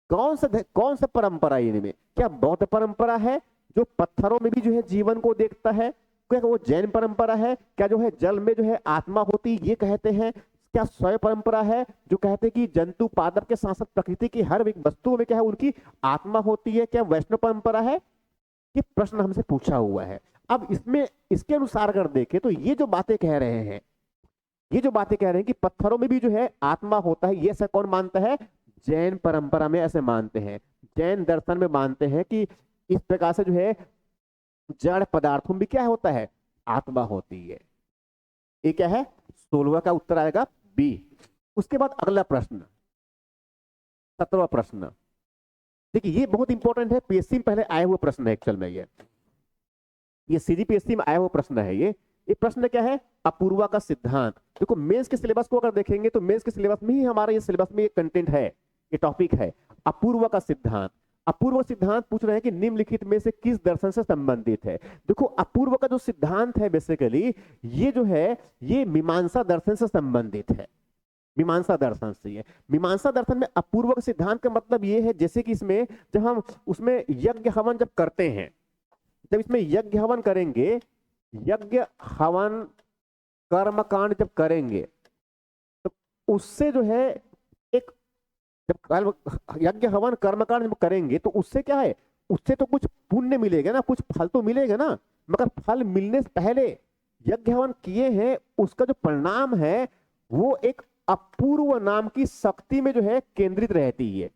कौन सा परंपरा इनमें? क्या बौद्ध परंपरा है जो पत्थरों में भी जो है जीवन को देखता है? क्या वो जैन परंपरा है? क्या जो है जल में जो है आत्मा होती ये कहते हैं? क्या स्वयं परंपरा है जो कहते हैं कि जंतु पादप के साथ साथ प्रकृति की हर एक वस्तु में क्या है उनकी आत्मा होती है? क्या वैष्णव परंपरा है? ये प्रश्न हमसे पूछा हुआ है। अब इसमें इसके अनुसार अगर देखें तो ये जो बातें कह रहे हैं, ये जो बातें कह रहे हैं कि पत्थरों में भी जो है आत्मा होता है, ये सब कौन मानता है? जैन परंपरा में ऐसे मानते हैं। जैन दर्शन में मानते हैं कि इस प्रकार से जो है जड़ पदार्थों में क्या होता है? आत्मा होती है। ये क्या है? 16वां का उत्तर आएगा बी। उसके बाद अगला प्रश्न, 17वां प्रश्न। देखिए ये बहुत इंपॉर्टेंट है, पीएससी में पहले आया हुआ प्रश्न है एक्चुअल में। ये सीजीपीएससी में आया हुआ प्रश्न है। ये प्रश्न क्या है? अपूर्वा का सिद्धांत। देखो मेंस के सिलेबस को अगर देखेंगे तो मेंस के सिलेबस में ही हमारा ये सिलेबस में ये कंटेंट है, ये टॉपिक है अपूर्वा का सिद्धांत। अपूर्व सिद्धांत पूछ रहे हैं कि निम्नलिखित में से किस दर्शन से संबंधित है? देखो अपूर्व का जो सिद्धांत है बेसिकली ये जो है ये मीमांसा दर्शन से संबंधित है। मीमांसा दर्शन से है। मीमांसा दर्शन में अपूर्व का सिद्धांत का मतलब ये है जैसे कि इसमें जब हम उसमें यज्ञ हवन जब करते हैं, जब इसमें यज्ञ हवन करेंगे, यज्ञ हवन कर्मकांड जब करेंगे तो उससे जो है एक जब यज्ञ हवन कर्मकांड जब करेंगे तो उससे क्या है? उससे तो कुछ पुण्य मिलेगा ना, कुछ फल तो मिलेगा ना, मगर फल मिलने से पहले यज्ञ हवन किए हैं उसका जो परिणाम है वो एक अपूर्व नाम की शक्ति में जो है केंद्रित रहती है,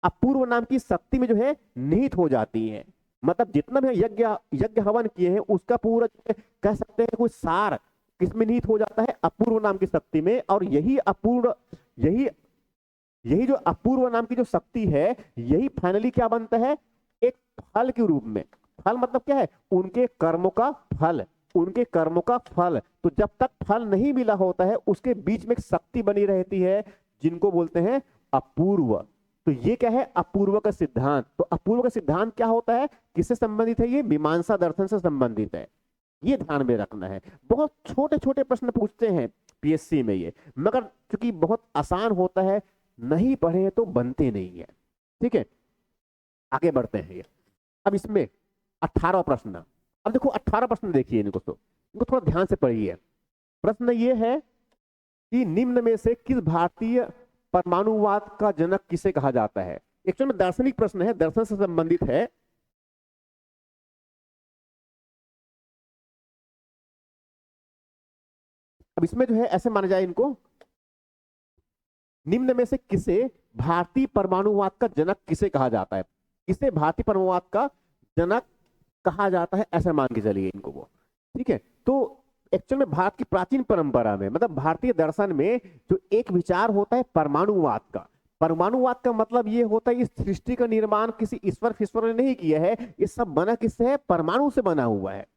अपूर्व नाम की शक्ति में जो है निहित हो जाती है। मतलब जितना भी यज्ञ हवन किए हैं उसका पूरा कह सकते हैं कोई सार किसमें निहित हो जाता है? अपूर्व नाम की शक्ति में। और यही जो अपूर्व नाम की जो शक्ति है यही फाइनली क्या बनता है? एक फल के रूप में। फल मतलब क्या है? उनके कर्मों का फल, उनके कर्मों का फल। तो जब तक फल नहीं मिला होता है उसके बीच में एक शक्ति बनी रहती है जिनको बोलते हैं अपूर्व। तो ये क्या है? अपूर्व का सिद्धांत। तो अपूर्व का सिद्धांत क्या होता है? किससे संबंधित है? ये मीमांसा दर्शन से संबंधित है। ये ध्यान में रखना है। बहुत छोटे छोटे प्रश्न पूछते हैं पीएससी में ये, मगर चूंकि बहुत आसान होता है नहीं पढ़े तो बनते नहीं है। ठीक है, आगे बढ़ते हैं। ये अब इसमें 18 प्रश्न। अब देखो 18 प्रश्न देखिए, इनको थोड़ा ध्यान से पढ़िए। प्रश्न ये है कि निम्न में से किस भारतीय परमाणुवाद का जनक किसे कहा जाता है? एक्चुअल में दार्शनिक प्रश्न है, दर्शन से संबंधित है। अब इसमें जो है ऐसे माना जाए इनको, निम्न में से किसे भारतीय परमाणुवाद का जनक किसे कहा जाता है? किसे भारतीय परमाणुवाद का जनक कहा जाता है ऐसे मान के चलिए इनको वो। ठीक है, तो एक्चुअल में भारत की प्राचीन परंपरा में मतलब भारतीय दर्शन में जो एक विचार होता है परमाणुवाद का। परमाणुवाद का मतलब ये होता है इस सृष्टि का निर्माण किसी ईश्वर ने नहीं किया है, ये सब बना किससे है? परमाणु से बना हुआ है।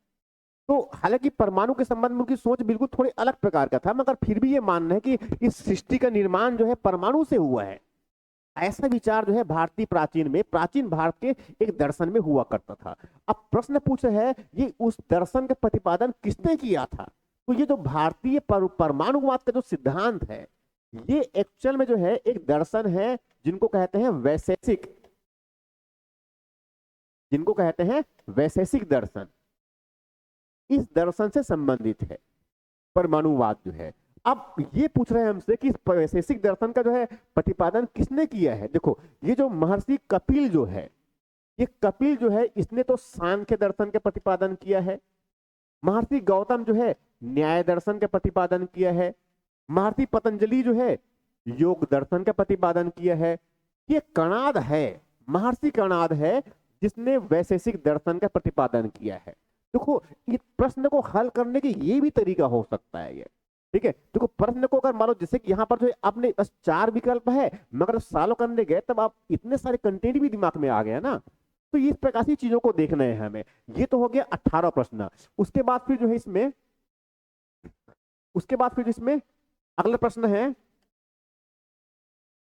तो हालांकि परमाणु के संबंध में उनकी सोच बिल्कुल थोड़ी अलग प्रकार का था, मगर फिर भी ये मानना है कि इस सृष्टि का निर्माण जो है परमाणु से हुआ है। ऐसा विचार जो है भारतीय प्राचीन भारत के एक दर्शन में हुआ करता था। अब प्रश्न पूछे है ये उस दर्शन का प्रतिपादन किसने किया था? तो ये जो भारतीय परमाणुवाद का जो सिद्धांत है ये एक्चुअल में जो है एक दर्शन है जिनको कहते हैं वैशेषिक, जिनको कहते हैं वैशेषिक दर्शन। इस दर्शन से संबंधित है परमाणुवाद जो है। अब ये पूछ रहे हैं हमसे कि वैशेषिक दर्शन का जो है प्रतिपादन किसने किया है? देखो ये जो महर्षि कपिल जो है, ये कपिल जो है इसने तो सांख्य दर्शन के प्रतिपादन किया है। महर्षि गौतम जो है न्याय दर्शन के प्रतिपादन किया है। महर्षि पतंजलि जो है योग दर्शन का प्रतिपादन किया है। ये कणाद है, महर्षि कणाद है जिसने वैशेषिक दर्शन का प्रतिपादन किया है। देखो इस प्रश्न को हल करने के ये भी तरीका हो सकता है ये। ठीक है, देखो प्रश्न को अगर मान लो जैसे कि यहाँ पर जो है आपने बस 4 विकल्प है, मगर सॉल्व करने गए तब आप इतने सारे कंटेंट भी दिमाग में आ गया ना, तो इस प्रकार की चीजों को देखना है हमें। ये तो हो गया 18 प्रश्न। उसके बाद फिर जो है इसमें अगला प्रश्न है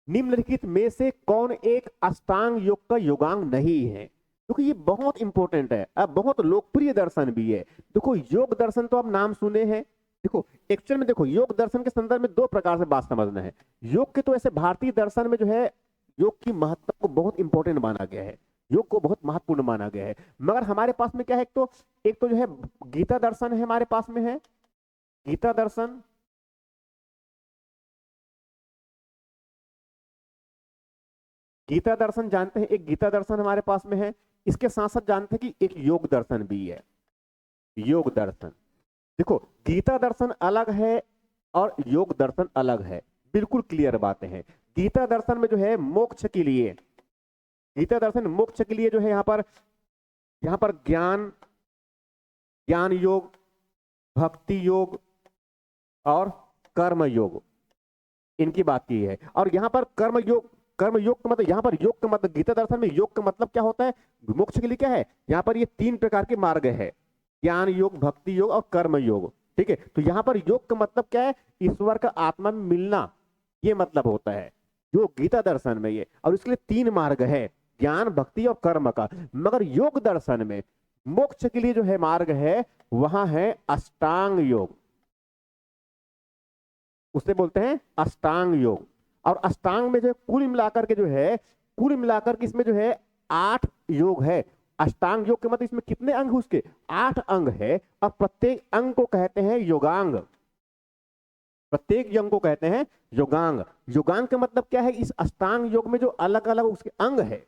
निम्नलिखित में से कौन एक अष्टांग योग का योगांग नहीं है? क्योंकि ये बहुत इंपॉर्टेंट है, अब बहुत लोकप्रिय दर्शन भी है। देखो योग दर्शन तो आप नाम सुने हैं। देखो एक्चुअल में देखो योग दर्शन के संदर्भ में 2 प्रकार से बात समझना है। योग के तो ऐसे भारतीय दर्शन में जो है योग की महत्ता को बहुत इंपॉर्टेंट माना गया है, योग को बहुत महत्वपूर्ण माना गया है। मगर हमारे पास में क्या है, एक तो जो है गीता दर्शन है हमारे पास में है, गीता दर्शन, गीता दर्शन जानते हैं, एक गीता दर्शन हमारे पास में है। इसके साथ साथ जानते हैं कि एक योग दर्शन भी है, योग दर्शन। देखो गीता दर्शन अलग है और योग दर्शन अलग है, बिल्कुल क्लियर बातें हैं। गीता दर्शन में जो है मोक्ष के लिए, गीता दर्शन मोक्ष के लिए जो है यहाँ पर ज्ञान, ज्ञान योग, भक्ति योग और कर्म योग, इनकी बात की है। और यहाँ पर कर्म योग, कर्म योग का मतलब, यहाँ पर योग का मतलब, गीता दर्शन में योग का मतलब क्या होता है, मोक्ष के लिए क्या है, यहाँ पर ये 3 प्रकार के मार्ग है, ज्ञान योग, भक्ति योग और कर्म योग। ठीक है, तो यहाँ पर योग का मतलब क्या है, ईश्वर का आत्मा में मिलना, ये मतलब होता है जो गीता दर्शन में ये। और इसके लिए 3 मार्ग है, ज्ञान, भक्ति और कर्म का। मगर योग दर्शन में मोक्ष के लिए जो है मार्ग है, वहां है अष्टांग योग, उसे बोलते हैं अष्टांग योग। और अष्टांग में जो है कुल मिलाकर के जो है, कुल मिलाकर के इसमें जो है 8 योग है। अष्टांग योग के मतलब इसमें कितने अंग, उसके 8 अंग है। और प्रत्येक अंग को कहते हैं योगांग, प्रत्येक अंग को कहते हैं योगांग। योगांग का मतलब क्या है, इस अष्टांग योग में जो अलग अलग उसके अंग है,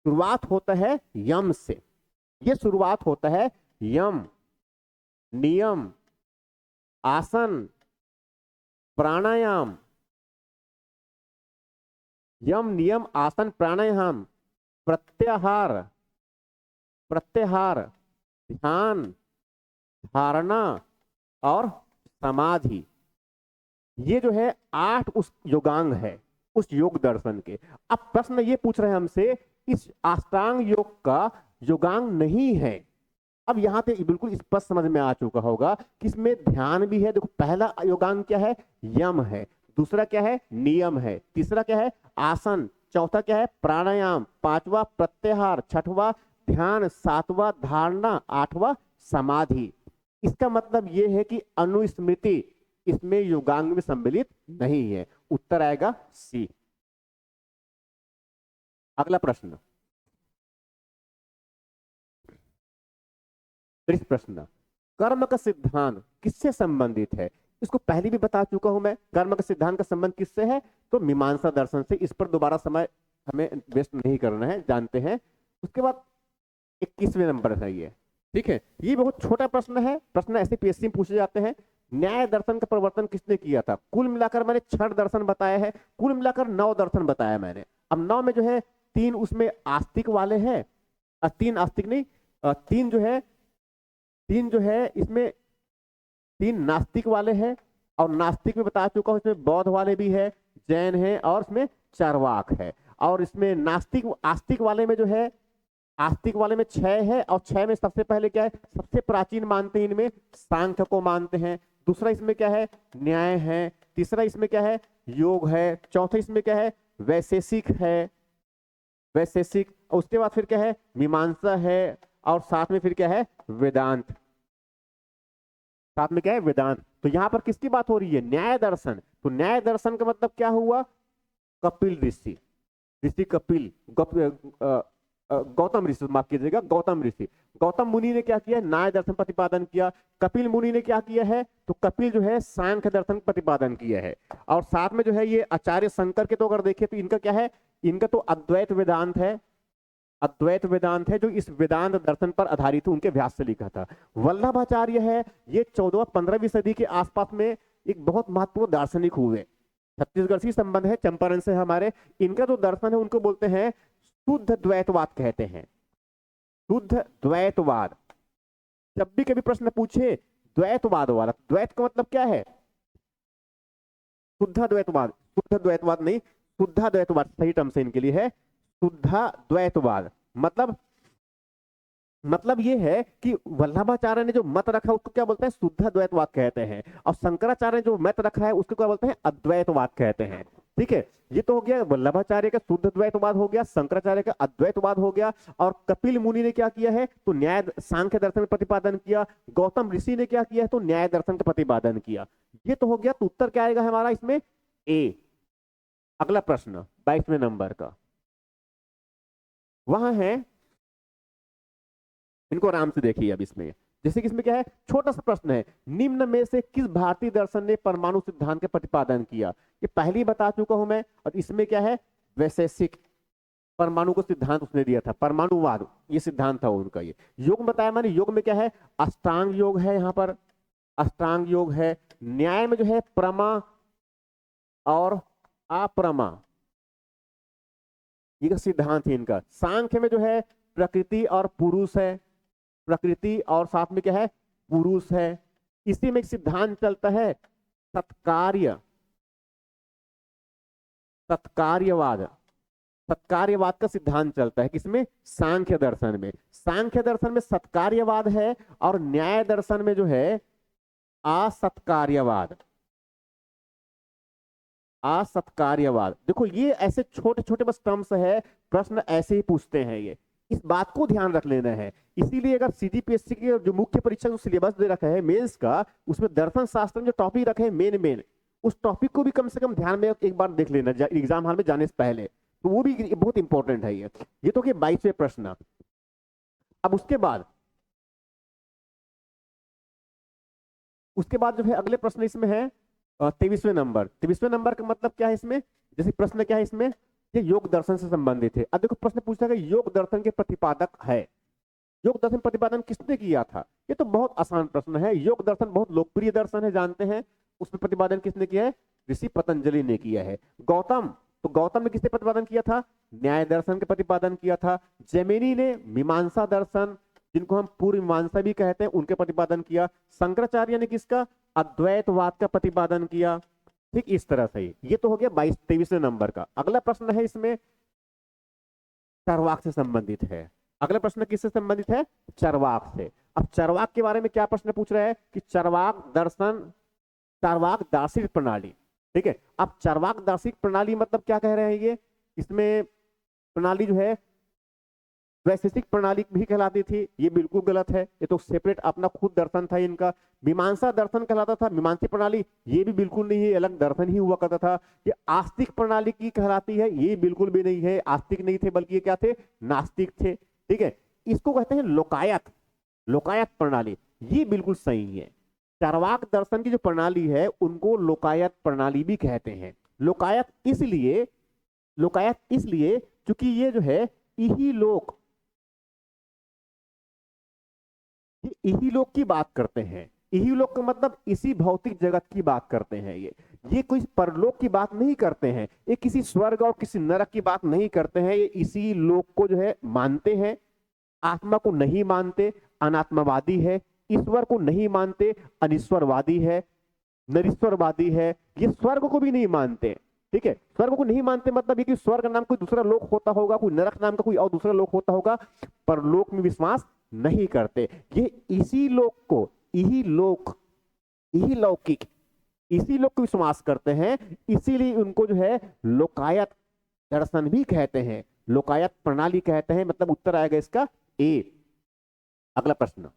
शुरुआत होता है यम से, ये शुरुआत होता है यम, नियम, आसन, प्राणायाम, यम नियम आसन प्राणायाम, प्रत्याहार, प्रत्याहार, ध्यान, धारणा और समाधि। ये जो है 8 उस योगांग है, उस योग दर्शन के। अब प्रश्न ये पूछ रहे हैं हमसे, इस अष्टांग योग का योगांग नहीं है। अब यहां पे बिल्कुल स्पष्ट समझ में आ चुका होगा कि इसमें ध्यान भी है। देखो पहला योगांग क्या है, यम है, दूसरा क्या है, नियम है, तीसरा क्या है, आसन, चौथा क्या है, प्राणायाम, पांचवा प्रत्याहार, छठवां ध्यान, सातवां धारणा, आठवां समाधि। इसका मतलब यह है कि अनुस्मृति इसमें योगांग में सम्मिलित नहीं है। उत्तर आएगा सी। अगला प्रश्न, प्रश्न, कर्म का सिद्धांत किससे संबंधित है। इसको पहले भी बता चुका हूं मैं, कर्म का सिद्धांत का संबंध किससे है, तो मीमांसा दर्शन से। इस पर दोबारा समय हमें वेस्ट नहीं करना है, जानते हैं। उसके बाद 21वें नंबर है ये, ठीक है। ये बहुत छोटा प्रश्न है, प्रश्न ऐसे पीएससी में पूछे जाते हैं। न्याय दर्शन का प्रवर्तन किसने किया था। कुल मिलाकर मैंने 6 दर्शन बताए हैं, कुल मिलाकर 9 दर्शन बताया मैंने। अब 9 में जो है 3 उसमें आस्तिक वाले हैं, 3 आस्तिक नहीं, 3 जो है, 3 जो है इसमें 3 नास्तिक वाले हैं। और नास्तिक में बता चुका हूं, इसमें बौद्ध वाले भी है, जैन है और इसमें चार्वाक है। और इसमें नास्तिक आस्तिक वाले में जो है, आस्तिक वाले में 6 है। और 6 में सबसे पहले क्या है, सबसे प्राचीन मानते हैं इनमें सांख्य को मानते हैं। दूसरा इसमें क्या है, न्याय है। तीसरा इसमें क्या है, योग है। चौथा इसमें क्या है, वैशेषिक है, वैशेषिक। और उसके बाद फिर क्या है, मीमांसा है। और साथ में फिर क्या है, वेदांत, साथ में क्या है, वेदांत। तो यहां पर किसकी बात हो रही है, न्याय दर्शन। तो न्याय दर्शन का मतलब क्या हुआ, कपिल ऋषि, ऋषि कपिल, गौतम ऋषि, माफ कीजिएगा, गौतम ऋषि। गौतम मुनि ने क्या किया, न्याय दर्शन प्रतिपादन किया। कपिल मुनि ने क्या किया है, तो कपिल जो है सांख्य दर्शन प्रतिपादन किया है। और साथ में जो है ये आचार्य शंकर के, तो अगर देखें तो इनका क्या है, इनका तो अद्वैत वेदांत है, अद्वैत वेदांत है, जो इस वेदांत दर्शन पर आधारित है, उनके व्यास से लिखा था। वल्लभाचार्य है, ये 14वीं-15वीं सदी के आसपास में एक बहुत महत्वपूर्ण दार्शनिक हुए। छत्तीसगढ़ से संबंध है, चंपारण से हमारे। इनका जो दर्शन है उनको बोलते हैं शुद्ध द्वैतवाद कहते हैं, शुद्ध द्वैतवाद। जब भी कभी प्रश्न पूछे द्वैतवाद वाला, द्वैत का मतलब क्या है, शुद्ध द्वैतवाद, शुद्ध द्वैतवाद नहीं, शुद्ध द्वैतवाद सही टर्म से इनके लिए है, शुद्ध द्वैतवाद। मतलब ये है कि वल्लभाचार्य ने जो मत रखा उसको क्या बोलते हैं, शुद्ध द्वैतवाद कहते हैं। और शंकराचार्य ने जो मत रखा है उसको क्या बोलते हैं, अद्वैतवाद कहते हैं। ठीक है, ये तो हो गया वल्लभाचार्य का शुद्ध द्वैतवाद हो गया, शंकराचार्य का अद्वैतवाद हो गया। और कपिल मुनि ने क्या किया है, तो न्याय सांख्य दर्शन प्रतिपादन किया। गौतम ऋषि ने क्या किया है, तो न्याय दर्शन का प्रतिपादन किया। ये तो हो गया। तो उत्तर क्या आएगा हमारा इसमें, ए। अगला प्रश्न 22वें नंबर का वहां है, इनको आराम से देखिए। अब इसमें जैसे कि इसमें क्या है, छोटा सा प्रश्न है, निम्न में से किस भारतीय दर्शन ने परमाणु सिद्धांत का प्रतिपादन किया। ये पहले ही बता चुका हूं मैं। और इसमें क्या है, वैशेषिक परमाणु को सिद्धांत उसने दिया था, परमाणुवाद ये सिद्धांत था उनका। ये योग बताया मैंने, योग में क्या है, अष्टांग योग है, यहाँ पर अष्टांग योग है। न्याय में जो है प्रमा और अप्रमा, ये सिद्धांत है इनका। सांख्य में जो है प्रकृति और पुरुष है, प्रकृति और साथ में क्या है, पुरुष है। इसी में एक सिद्धांत चलता है सत्कार्य, सत्कार्यवाद, सत्कार्यवाद का सिद्धांत चलता है किसमें, सांख्य दर्शन में। सांख्य दर्शन में सत्कार्यवाद है और न्याय दर्शन में जो है असत्कार्यवाद, असत्कार्यवाद। देखो ये ऐसे छोटे छोटे बस टर्म्स है, प्रश्न ऐसे ही पूछते हैं ये, इस बात को ध्यान रख लेना है। इसीलिए अगर सीजीपीएससी के जो मुख्य परीक्षा जो सिलेबस दे रखा है मेंस का, उसमें दर्शन शास्त्र में जो टॉपिक रखे हैं मेन मेन, उस टॉपिक को भी कम से कम ध्यान में एक बार देख लेना एग्जाम हॉल में जाने से पहले, तो वो भी बहुत इंपॉर्टेंट है ये तो कि 22वें प्रश्न। अब उसके बाद जो है अगले प्रश्न इसमें है 23वें नंबर। 23वें नंबर का मतलब क्या है इसमें, जैसे प्रश्न क्या है इसमें, ये योग दर्शन से संबंधित है। अब देखो प्रश्न पूछता है कि योग दर्शन के प्रतिपादक है, योग दर्शन प्रतिपादन किसने किया था। ये तो बहुत आसान प्रश्न है। योग दर्शन बहुत लोकप्रिय दर्शन है, जानते हैं। उसमें प्रतिपादन किसने किया है, ऋषि पतंजलि ने किया है। गौतम, तो गौतम ने किसने प्रतिपादन किया था, न्याय दर्शन के प्रतिपादन किया था। जैमिनी ने मीमांसा दर्शन, जिनको हम पूर्व मीमांसा भी कहते हैं, उनके प्रतिपादन किया। शंकराचार्य ने किसका, अद्वैतवाद का प्रतिपादन किया। ठीक इस तरह से ये तो हो गया 23वें नंबर का। अगला प्रश्न है इसमें चरवाक से संबंधित है। अगला प्रश्न किससे संबंधित है, चरवाक से। अब चरवाक के बारे में क्या प्रश्न पूछ रहा है कि चरवाक दर्शन, चरवाक दार्शनिक प्रणाली। ठीक है, अब चरवाक दार्शनिक प्रणाली मतलब क्या कह रहे हैं ये, इसमें प्रणाली जो है वैशेषिक प्रणाली भी कहलाती थी, ये बिल्कुल गलत है। ये तो सेपरेट अपना खुद दर्शन था इनका। मीमांसा दर्शन कहलाता था, मीमांसी प्रणाली ये भी बिल्कुल नहीं है, अलग दर्शन ही हुआ करता था। ये आस्तिक प्रणाली की कहलाती है, ये बिल्कुल भी नहीं है, आस्तिक नहीं थे बल्कि ये क्या थे, नास्तिक थे। ठीक है, इसको कहते हैं लोकायत, लोकायत प्रणाली, ये बिल्कुल सही है। चार्वाक दर्शन की जो प्रणाली है उनको लोकायत प्रणाली भी कहते हैं। लोकायत इसलिए, लोकायत इसलिए क्योंकि ये जो है इही लोक, इही लोक की बात करते हैं। इही लोक का मतलब इसी भौतिक जगत की बात करते हैं। ये कोई परलोक की बात नहीं करते हैं, ये किसी स्वर्ग और किसी नरक की बात नहीं करते हैं। ये इसी लोक को जो है मानते हैं, आत्मा को नहीं मानते, अनात्मवादी है। ईश्वर को नहीं मानते, अनिश्वरवादी है, नरीश्वरवादी है। ये स्वर्ग को भी नहीं मानते। ठीक है, स्वर्ग को नहीं मानते मतलब ये कि स्वर्ग नाम कोई दूसरा लोक होता होगा, कोई नरक नाम का कोई और दूसरा लोक होता होगा, पर लोक में विश्वास नहीं करते। ये इसी लोक को, यही लोक, यही लौकिक, इसी लोक को विश्वास करते हैं। इसीलिए उनको जो है लोकायत दर्शन भी कहते हैं, लोकायत प्रणाली कहते हैं। मतलब उत्तर आएगा इसका ए। अगला प्रश्न,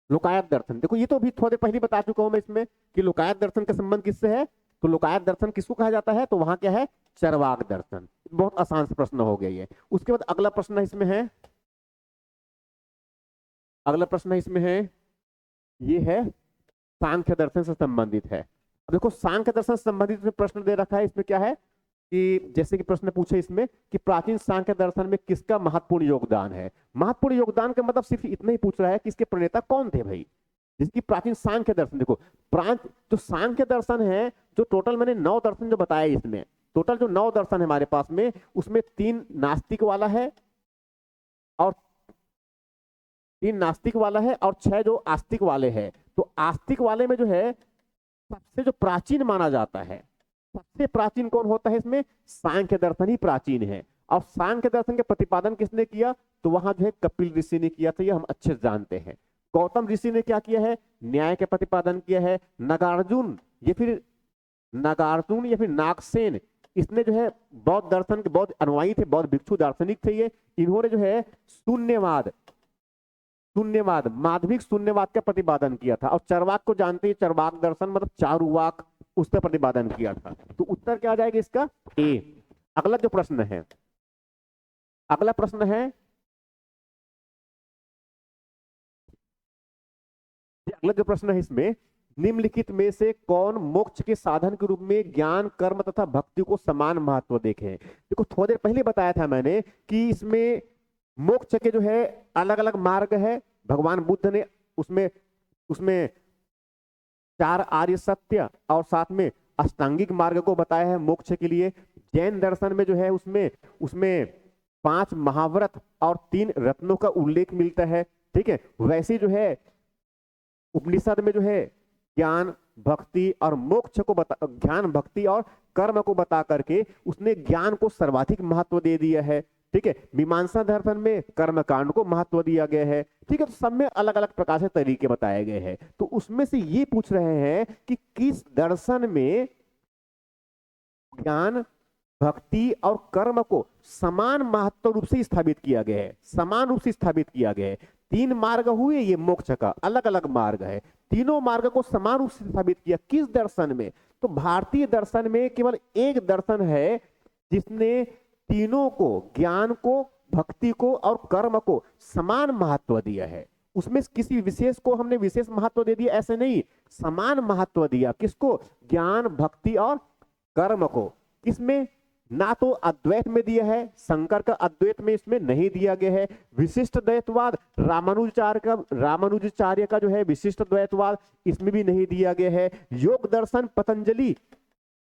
लोकायत दर्शन। देखो ये तो अभी थोड़े पहले बता चुका हूं मैं इसमें कि लोकायत दर्शन का संबंध किससे है। तो लोकायत दर्शन किसको कहा जाता है, तो वहां क्या है, चरवाक दर्शन। बहुत आसान सा प्रश्न हो गया ये। उसके बाद अगला प्रश्न इसमें है, अगला प्रश्न इसमें है, ये है सांख्य दर्शन से संबंधित है। अब देखो सांख्य दर्शन से संबंधित प्रश्न दे रखा है। इसमें क्या है कि जैसे कि प्रश्न पूछे इसमें कि प्राचीन सांख्य दर्शन में किसका महत्वपूर्ण योगदान है। महत्वपूर्ण योगदान का मतलब सिर्फ इतना ही पूछ रहा है कि इसके प्रणेता कौन थे भाई, जिसकी प्राचीन सांख्य दर्शन। देखो प्रांत जो सांख्य दर्शन है, जो टोटल मैंने 9 दर्शन जो बताया इसमें, टोटल जो 9 दर्शन है हमारे पास में, उसमें 3 नास्तिक वाला है और 3 नास्तिक वाला है और 6 जो आस्तिक वाले हैं। तो आस्तिक वाले में जो है सबसे जो प्राचीन माना जाता है, सबसे प्राचीन कौन होता है इसमें, सांख्य दर्शन ही प्राचीन है। और सांख्य दर्शन के प्रतिपादन किसने किया, तो वहां जो है कपिल ऋषि ने किया था, ये हम अच्छे से जानते हैं। गौतम ऋषि ने क्या किया है, न्याय के प्रतिपादन किया है। नागार्जुन या फिर नागसेन, इसने जो है बौद्ध दर्शन के बौद्ध अनुयायी थे, बौद्ध भिक्षु दार्शनिक थे ये। इन्होंने जो है शून्यवाद, शून्यवाद, माध्यमिक शून्यवाद का प्रतिपादन किया था। और चरवाक को जानते हैं, चरवाक दर्शन मतलब चारुवाक, उसका प्रतिपादन किया था। तो उत्तर क्या आ जाएगा इसका? ए। अगला जो प्रश्न है, अगला प्रश्न है, अगला जो प्रश्न है इसमें, निम्नलिखित में से कौन मोक्ष के साधन के रूप में ज्ञान, कर्म तथा भक्ति को समान महत्व देखे? देखो थोड़ी देर पहले बताया था मैंने कि इसमें मोक्ष के जो है अलग अलग मार्ग है। भगवान बुद्ध ने उसमें उसमें 4 आर्य सत्य और साथ में अष्टांगिक मार्ग को बताया है मोक्ष के लिए। जैन दर्शन में जो है उसमें उसमें 5 महाव्रत और 3 रत्नों का उल्लेख मिलता है। ठीक है, वैसे जो है उपनिषद में जो है ज्ञान, भक्ति और मोक्ष को बता, ज्ञान, भक्ति और कर्म को बता करके उसने ज्ञान को सर्वाधिक महत्व दे दिया है। ठीक है, मीमांसा दर्शन में कर्म कांड को महत्व दिया गया है। ठीक है, तो सब में अलग अलग प्रकार से तरीके बताए गए हैं। तो उसमें से ये पूछ रहे हैं कि किस दर्शन में ज्ञान, भक्ति और कर्म को समान महत्व रूप से स्थापित किया गया है, समान रूप से स्थापित किया गया है। 3 मार्ग हुए ये मोक्ष का, अलग अलग मार्ग है, तीनों मार्ग को समान रूप से स्थापित किया। किस दर्शन में? तो भारतीय दर्शन में केवल एक दर्शन है जिसने तीनों को, ज्ञान को, भक्ति को और कर्म को समान महत्व दिया है। उसमें किसी विशेष को हमने विशेष महत्व दे दिया ऐसे नहीं, समान महत्व दिया। किसको? ज्ञान, भक्ति और कर्म को। किसमें? ना तो अद्वैत में दिया है, शंकर का अद्वैत में इसमें नहीं दिया गया है। विशिष्ट द्वैतवाद रामानुजाचार्य का जो है विशिष्ट द्वैतवाद, इसमें भी नहीं दिया गया है। योग दर्शन पतंजलि,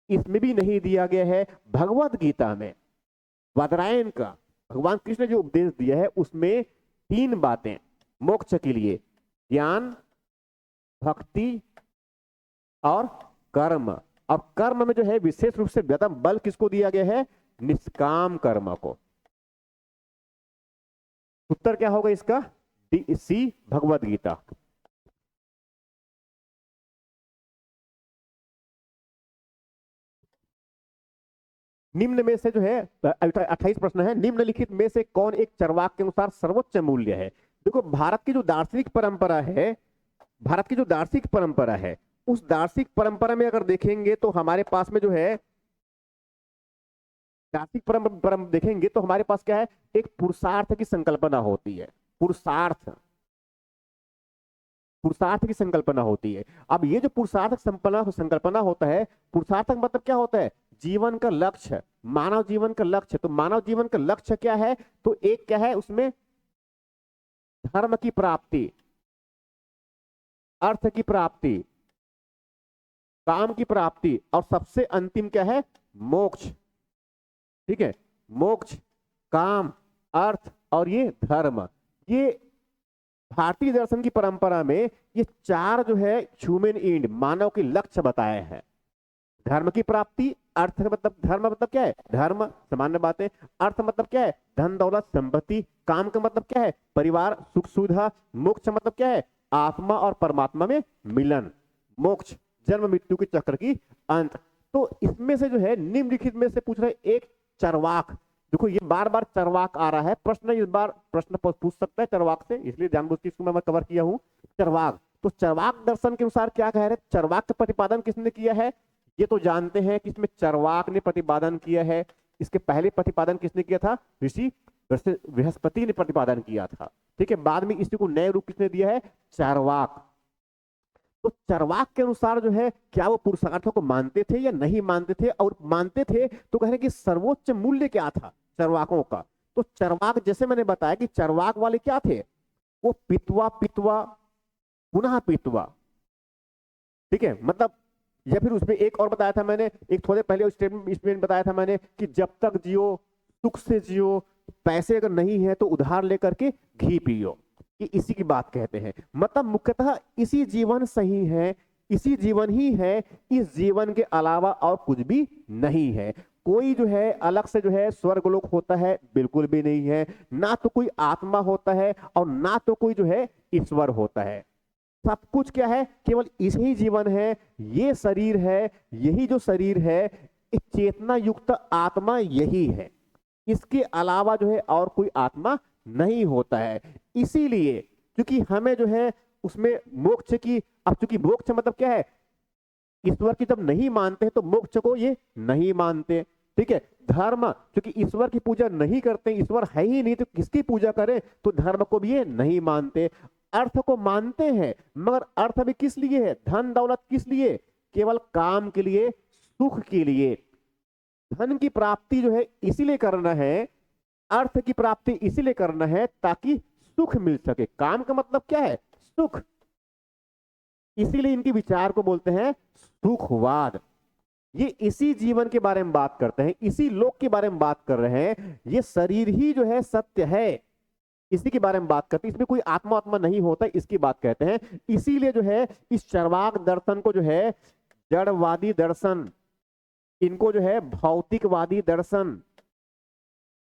इसमें भी नहीं दिया गया है। भगवत गीता में वादरायण का भगवान कृष्ण ने जो उपदेश दिया है उसमें 3 बातें मोक्ष के लिए, ज्ञान, भक्ति और कर्म। और कर्म में जो है विशेष रूप से ज्यादा बल किसको दिया गया है? निष्काम कर्म को। उत्तर क्या होगा इसका? सी, भगवत गीता। निम्न में से जो है 28 प्रश्न है, निम्नलिखित में से कौन एक चरवाक के अनुसार सर्वोच्च मूल्य है? देखो भारत की जो दार्शनिक परंपरा है, भारत की जो दार्शनिक परंपरा है, उस दार्शनिक परंपरा में अगर देखेंगे तो हमारे पास में जो है दार्शनिक परंपरा देखेंगे तो हमारे पास क्या है? एक पुरुषार्थ की संकल्पना होती है। पुरुषार्थ, पुरुषार्थ की संकल्पना होती है। अब ये जो पुरुषार्थ संकल्पना होता है, पुरुषार्थ का मतलब क्या होता है? जीवन का लक्ष्य, मानव जीवन का लक्ष्य। तो मानव जीवन का लक्ष्य क्या है? तो एक क्या है उसमें? धर्म की प्राप्ति, अर्थ की प्राप्ति, काम की प्राप्ति और सबसे अंतिम क्या है? मोक्ष। ठीक है, मोक्ष, काम, अर्थ और ये धर्म। ये भारतीय दर्शन की परंपरा में ये 4 जो है ह्यूमन एंड, मानव के लक्ष्य बताए हैं। धर्म की प्राप्ति, अर्थ मतलब, धर्म मतलब क्या है? धर्म, सामान्य बातें। अर्थ मतलब क्या है? धन दौलत संपत्ति। काम का मतलब क्या है? परिवार, सुख सुविधा। मोक्ष मतलब क्या है? आत्मा और परमात्मा में मिलन। मोक्ष, जन्म मृत्यु के चक्र की अंत। तो इसमें से जो है निम्नलिखित में से पूछ रहे एक चरवाक। देखो ये बार बार चरवाक आ रहा है प्रश्न, इस बार प्रश्न पूछ सकता है चरवाक से, इसलिए जानबूझ के इसको मैं कवर किया हूं। चरवाक, तो चरवाक दर्शन के अनुसार क्या कह रहे हैं? चरवाक का प्रतिपादन किसने किया है? ये तो जानते हैं कि इसमें चरवाक ने प्रतिपादन किया है। इसके पहले प्रतिपादन किसने किया था? ऋषि बृहस्पति ने प्रतिपादन किया था। ठीक है, बाद में इसी को नए रूप किसने दिया है? चरवाक। तो चरवाक के अनुसार जो है क्या वो पुरुषार्थों को मानते थे या नहीं मानते थे? और मानते थे तो कह रहे कि सर्वोच्च मूल्य क्या था चरवाकों का? तो चरवाक, जैसे मैंने बताया कि चरवाक वाले क्या थे? वो पितवा पितवा पुनः पितवा। ठीक है, मतलब, या फिर उसमें एक और बताया था मैंने, एक थोड़े पहले स्टेटमेंट बताया था मैंने कि जब तक जियो सुख से जियो, पैसे अगर नहीं है तो उधार लेकर के घी पियो। ये इसी की बात कहते हैं। मतलब मुख्यतः इसी जीवन सही है, इसी जीवन ही है, इस जीवन के अलावा और कुछ भी नहीं है। कोई जो है अलग से जो है स्वर्गलोक होता है, बिल्कुल भी नहीं है। ना तो कोई आत्मा होता है और ना तो कोई जो है ईश्वर होता है। सब कुछ क्या है? केवल इसी जीवन है, ये शरीर है, यही जो शरीर है, एक चेतना युक्त आत्मा यही है। इसके अलावा जो है और कोई आत्मा नहीं होता है। इसीलिए क्योंकि हमें जो है उसमें मोक्ष की, अब चूंकि मोक्ष मतलब क्या है, ईश्वर की जब नहीं मानते हैं तो मोक्ष को ये नहीं मानते। ठीक है, धर्म क्योंकि ईश्वर की पूजा नहीं करते, ईश्वर है ही नहीं तो किसकी पूजा करें, तो धर्म को भी ये नहीं मानते। अर्थ को मानते हैं, मगर अर्थ भी किस लिए है, धन दौलत किस लिए, केवल काम के लिए, सुख के लिए। धन की प्राप्ति जो है इसीलिए करना है, अर्थ की प्राप्ति इसीलिए करना है ताकि सुख मिल सके। काम का मतलब क्या है, सुख। इसीलिए इनके विचार को बोलते हैं सुखवाद। ये इसी जीवन के बारे में बात करते हैं, इसी लोक के बारे में बात कर रहे हैं। ये शरीर ही जो है सत्य है, इसी के बारे में बात करते हैं। इसमें कोई आत्मा आत्मा नहीं होता, इसकी बात कहते हैं। इसीलिए जो है इस चरवाक दर्शन को जो है जड़वादी दर्शन, इनको जो है भौतिकवादी दर्शन,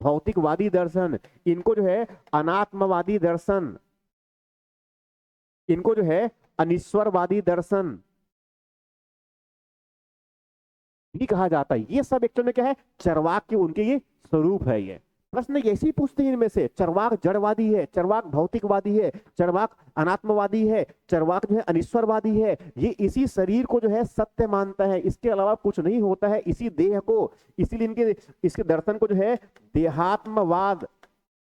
भौतिकवादी दर्शन, इनको जो है अनात्मवादी दर्शन, इनको जो है अनिश्वरवादी दर्शन भी कहा जाता है। ये सब एक्चुअल में क्या है, चरवाक के उनके ये स्वरूप है। ये प्रश्न ऐसे ही पूछते हैं इनमें से, चरवाक जड़वादी है, चरवाक भौतिकवादी है, चरवाक अनात्मवादी है, चरवाक जो है अनिश्वरवादी है। ये इसी शरीर को जो है सत्य मानता है, इसके अलावा कुछ नहीं होता है, इसी देह को। इसीलिए इनके इसके दर्शन को जो है देहात्मवाद,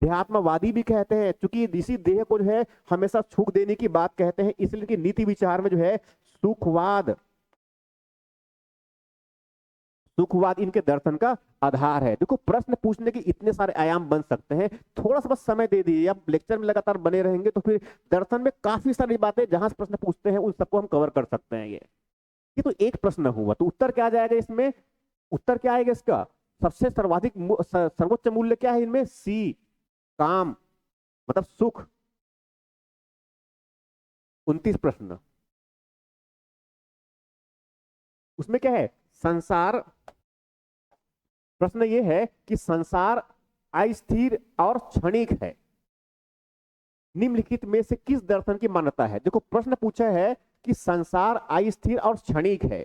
देहात्मवादी भी कहते हैं, क्योंकि इसी देह को जो है हमेशा सुख देने की बात कहते हैं। इसलिए इनकी नीति विचार में जो है सुखवाद, सुखवाद इनके दर्शन का आधार है। देखो प्रश्न पूछने के इतने सारे आयाम बन सकते हैं, थोड़ा सा बस समय दे दीजिए। अब लेक्चर में लगातार बने रहेंगे तो फिर दर्शन में काफी सारी बातें जहां से प्रश्न पूछते हैं उन सबको हम कवर कर सकते हैं। ये तो एक प्रश्न हुआ, तो उत्तर क्या आ जाएगा इसमें, उत्तर क्या आएगा इसका, सबसे सर्वाधिक सर्वोच्च मूल्य क्या है इनमें, सी, काम मतलब सुख। 29 प्रश्न, उसमें क्या है, संसार, प्रश्न ये है कि संसार अस्थिर और क्षणिक है, निम्नलिखित में से किस दर्शन की मान्यता है। देखो प्रश्न पूछा है कि संसार अस्थिर और क्षणिक है,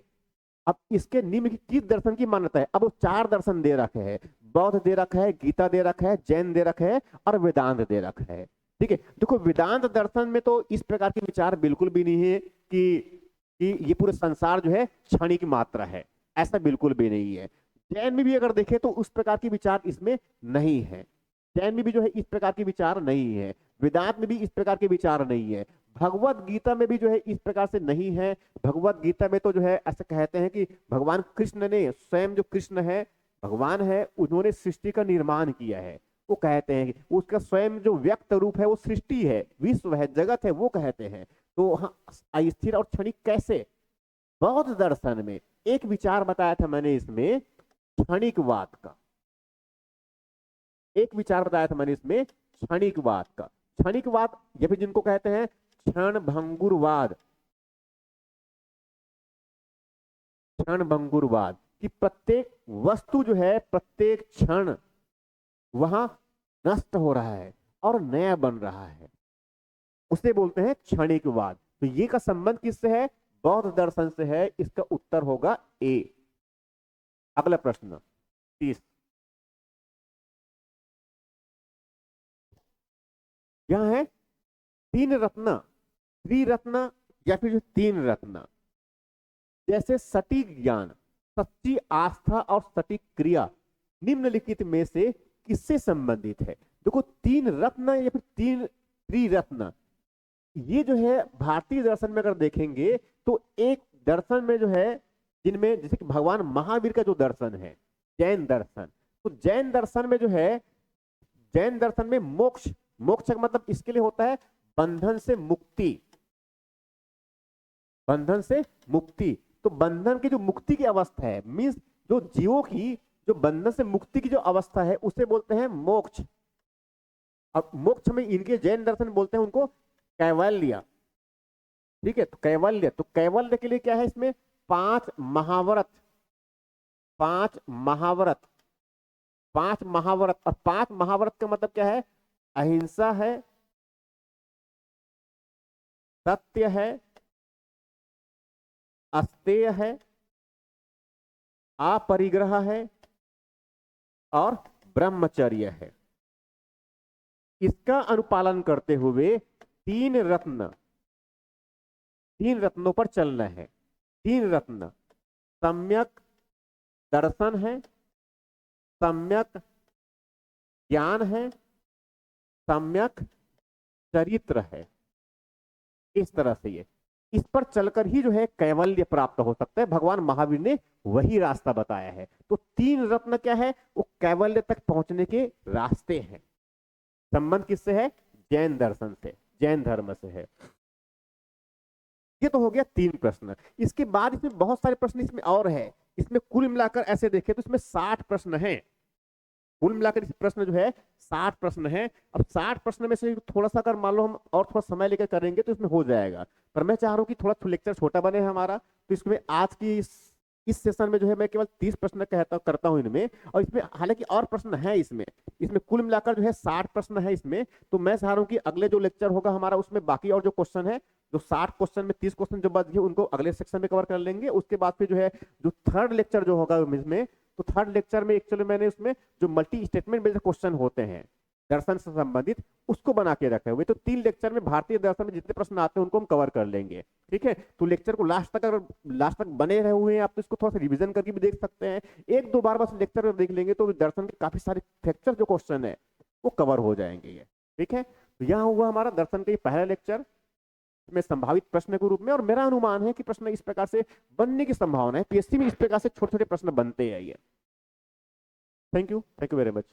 अब इसके निम्नलिखित किस दर्शन की मान्यता है। अब वो 4 दर्शन दे रखे हैं, बौद्ध दे रखा है, गीता दे रखा है, जैन दे रखा है और वेदांत दे रखा है। ठीक है, देखो वेदांत दर्शन में तो इस प्रकार के विचार बिल्कुल भी नहीं है कि ये पूरे संसार जो है क्षणिक मात्रा है, ऐसा बिल्कुल भी नहीं है। जैन में भी अगर देखें तो उस प्रकार के विचार इसमें नहीं है, जैन में भी जो है इस प्रकार के विचार नहीं है, वेदांत में भी इस प्रकार के विचार नहीं है, भगवत गीता में भी जो है इस प्रकार से नहीं है। भगवत गीता में तो जो है ऐसा कहते हैं कि भगवान कृष्ण ने स्वयं, जो कृष्ण है भगवान है, उन्होंने सृष्टि का निर्माण किया है। वो कहते हैं कि उसका स्वयं जो व्यक्त रूप है वो सृष्टि है, विश्व है, जगत है, वो कहते हैं। तो हाँ, अस्थिर और क्षणिक कैसे, बौद्ध दर्शन में एक विचार बताया था मैंने इसमें क्षणिकवाद का, एक विचार बताया था मैंने इसमें क्षणिकवाद का। क्षणिकवाद या फिर जिनको कहते हैं क्षण भंगुरवाद, क्षण भंगुरवाद, कि प्रत्येक वस्तु जो है प्रत्येक क्षण वहां नष्ट हो रहा है और नया बन रहा है, उसे बोलते हैं क्षणिकवाद। तो ये का संबंध किससे है, बौद्ध दर्शन से है। इसका उत्तर होगा ए। अगला प्रश्न 30, यहां है 3 रत्न, त्रिरत्न या फिर जो 3 रत्न, जैसे सटीक ज्ञान, सच्ची आस्था और सटीक क्रिया निम्नलिखित में से किससे संबंधित है। देखो 3 रत्न या फिर 3 त्रिरत्न, ये जो है भारतीय दर्शन में अगर देखेंगे तो एक दर्शन में जो है जिनमें, जैसे कि भगवान महावीर का जो दर्शन है जैन दर्शन, तो जैन दर्शन में जो है, जैन दर्शन में मोक्ष, मोक्ष का मतलब इसके लिए होता है बंधन से मुक्ति, बंधन से मुक्ति। तो बंधन की जो मुक्ति की अवस्था है, मीन्स जो जीवों की जो बंधन से मुक्ति की जो अवस्था है उसे बोलते हैं मोक्ष। अब मोक्ष में इनके जैन दर्शन बोलते हैं उनको कैवल्य। ठीक है, तो कैवल्य, तो कैवल्य के लिए क्या है इसमें 5 महाव्रत, 5 महाव्रत, 5 महाव्रत। और 5 महाव्रत का मतलब क्या है, अहिंसा है, सत्य है, अस्तेय है, अपरिग्रह है और ब्रह्मचर्य है। इसका अनुपालन करते हुए तीन रत्नों पर चलना है। तीन रत्न सम्यक दर्शन है, सम्यक ज्ञान है, सम्यक चरित्र है। इस तरह से ये, इस पर चलकर ही जो है कैवल्य प्राप्त हो सकता है। भगवान महावीर ने वही रास्ता बताया है। तो तीन रत्न क्या है? वो कैवल्य तक पहुंचने के रास्ते हैं। संबंध किससे है? जैन दर्शन से, जैन धर्म से है। ये तो हो गया तीन प्रश्न। इसके बाद इसमें बहुत सारे प्रश्न इसमें और है। इसमें कुल मिलाकर ऐसे देखें तो इसमें 60 प्रश्न हैं। कुल मिलाकर इस प्रश्न जो है 60 प्रश्न है। अब 60 प्रश्न में से थोड़ा सा अगर मान लो हम और थोड़ा समय लेकर करेंगे तो इसमें हो जाएगा, पर मैं चाह रहा हूँ कि थोड़ा लेक्चर छोटा बने हमारा। तो इसमें आज की इस सेशन में जो है मैं केवल 30 प्रश्न करता हूँ इनमें। और इसमें हालांकि और प्रश्न है इसमें कुल मिलाकर जो है 60 प्रश्न है इसमें। तो मैं चाह रहा हूँ कि अगले जो लेक्चर होगा हमारा उसमें बाकी और जो क्वेश्चन है, जो 60 क्वेश्चन में 30 क्वेश्चन जो बच गए उनको अगले सेक्शन में कवर कर लेंगे। उसके बाद फिर जो है जो थर्ड लेक्चर जो होगा इसमें, तो थर्ड लेक्चर में एक्चुअली मैंने उसमें जो मल्टी स्टेटमेंट बेस्ड क्वेश्चन होते हैं दर्शन से संबंधित उसको बना के रखे हुए। तो 3 लेक्चर में भारतीय दर्शन में जितने प्रश्न आते हैं उनको हम कवर कर लेंगे। ठीक है, तो लेक्चर को लास्ट तक अगर लास्ट तक बने रहे हुए हैं आप तो इसको थोड़ा सा रिवीजन करके भी देख सकते हैं। एक दो बार बस लेक्चर देख लेंगे तो दर्शन के काफी सारे फैक्चर जो क्वेश्चन है वो कवर हो जाएंगे ये। ठीक है, तो यहाँ हुआ हमारा दर्शन का पहला लेक्चर में संभावित प्रश्न के रूप में। और मेरा अनुमान है कि प्रश्न इस प्रकार से बनने की संभावना है। पीएससी में इस प्रकार से छोटे छोटे प्रश्न बनते हैं ये। Thank you very much.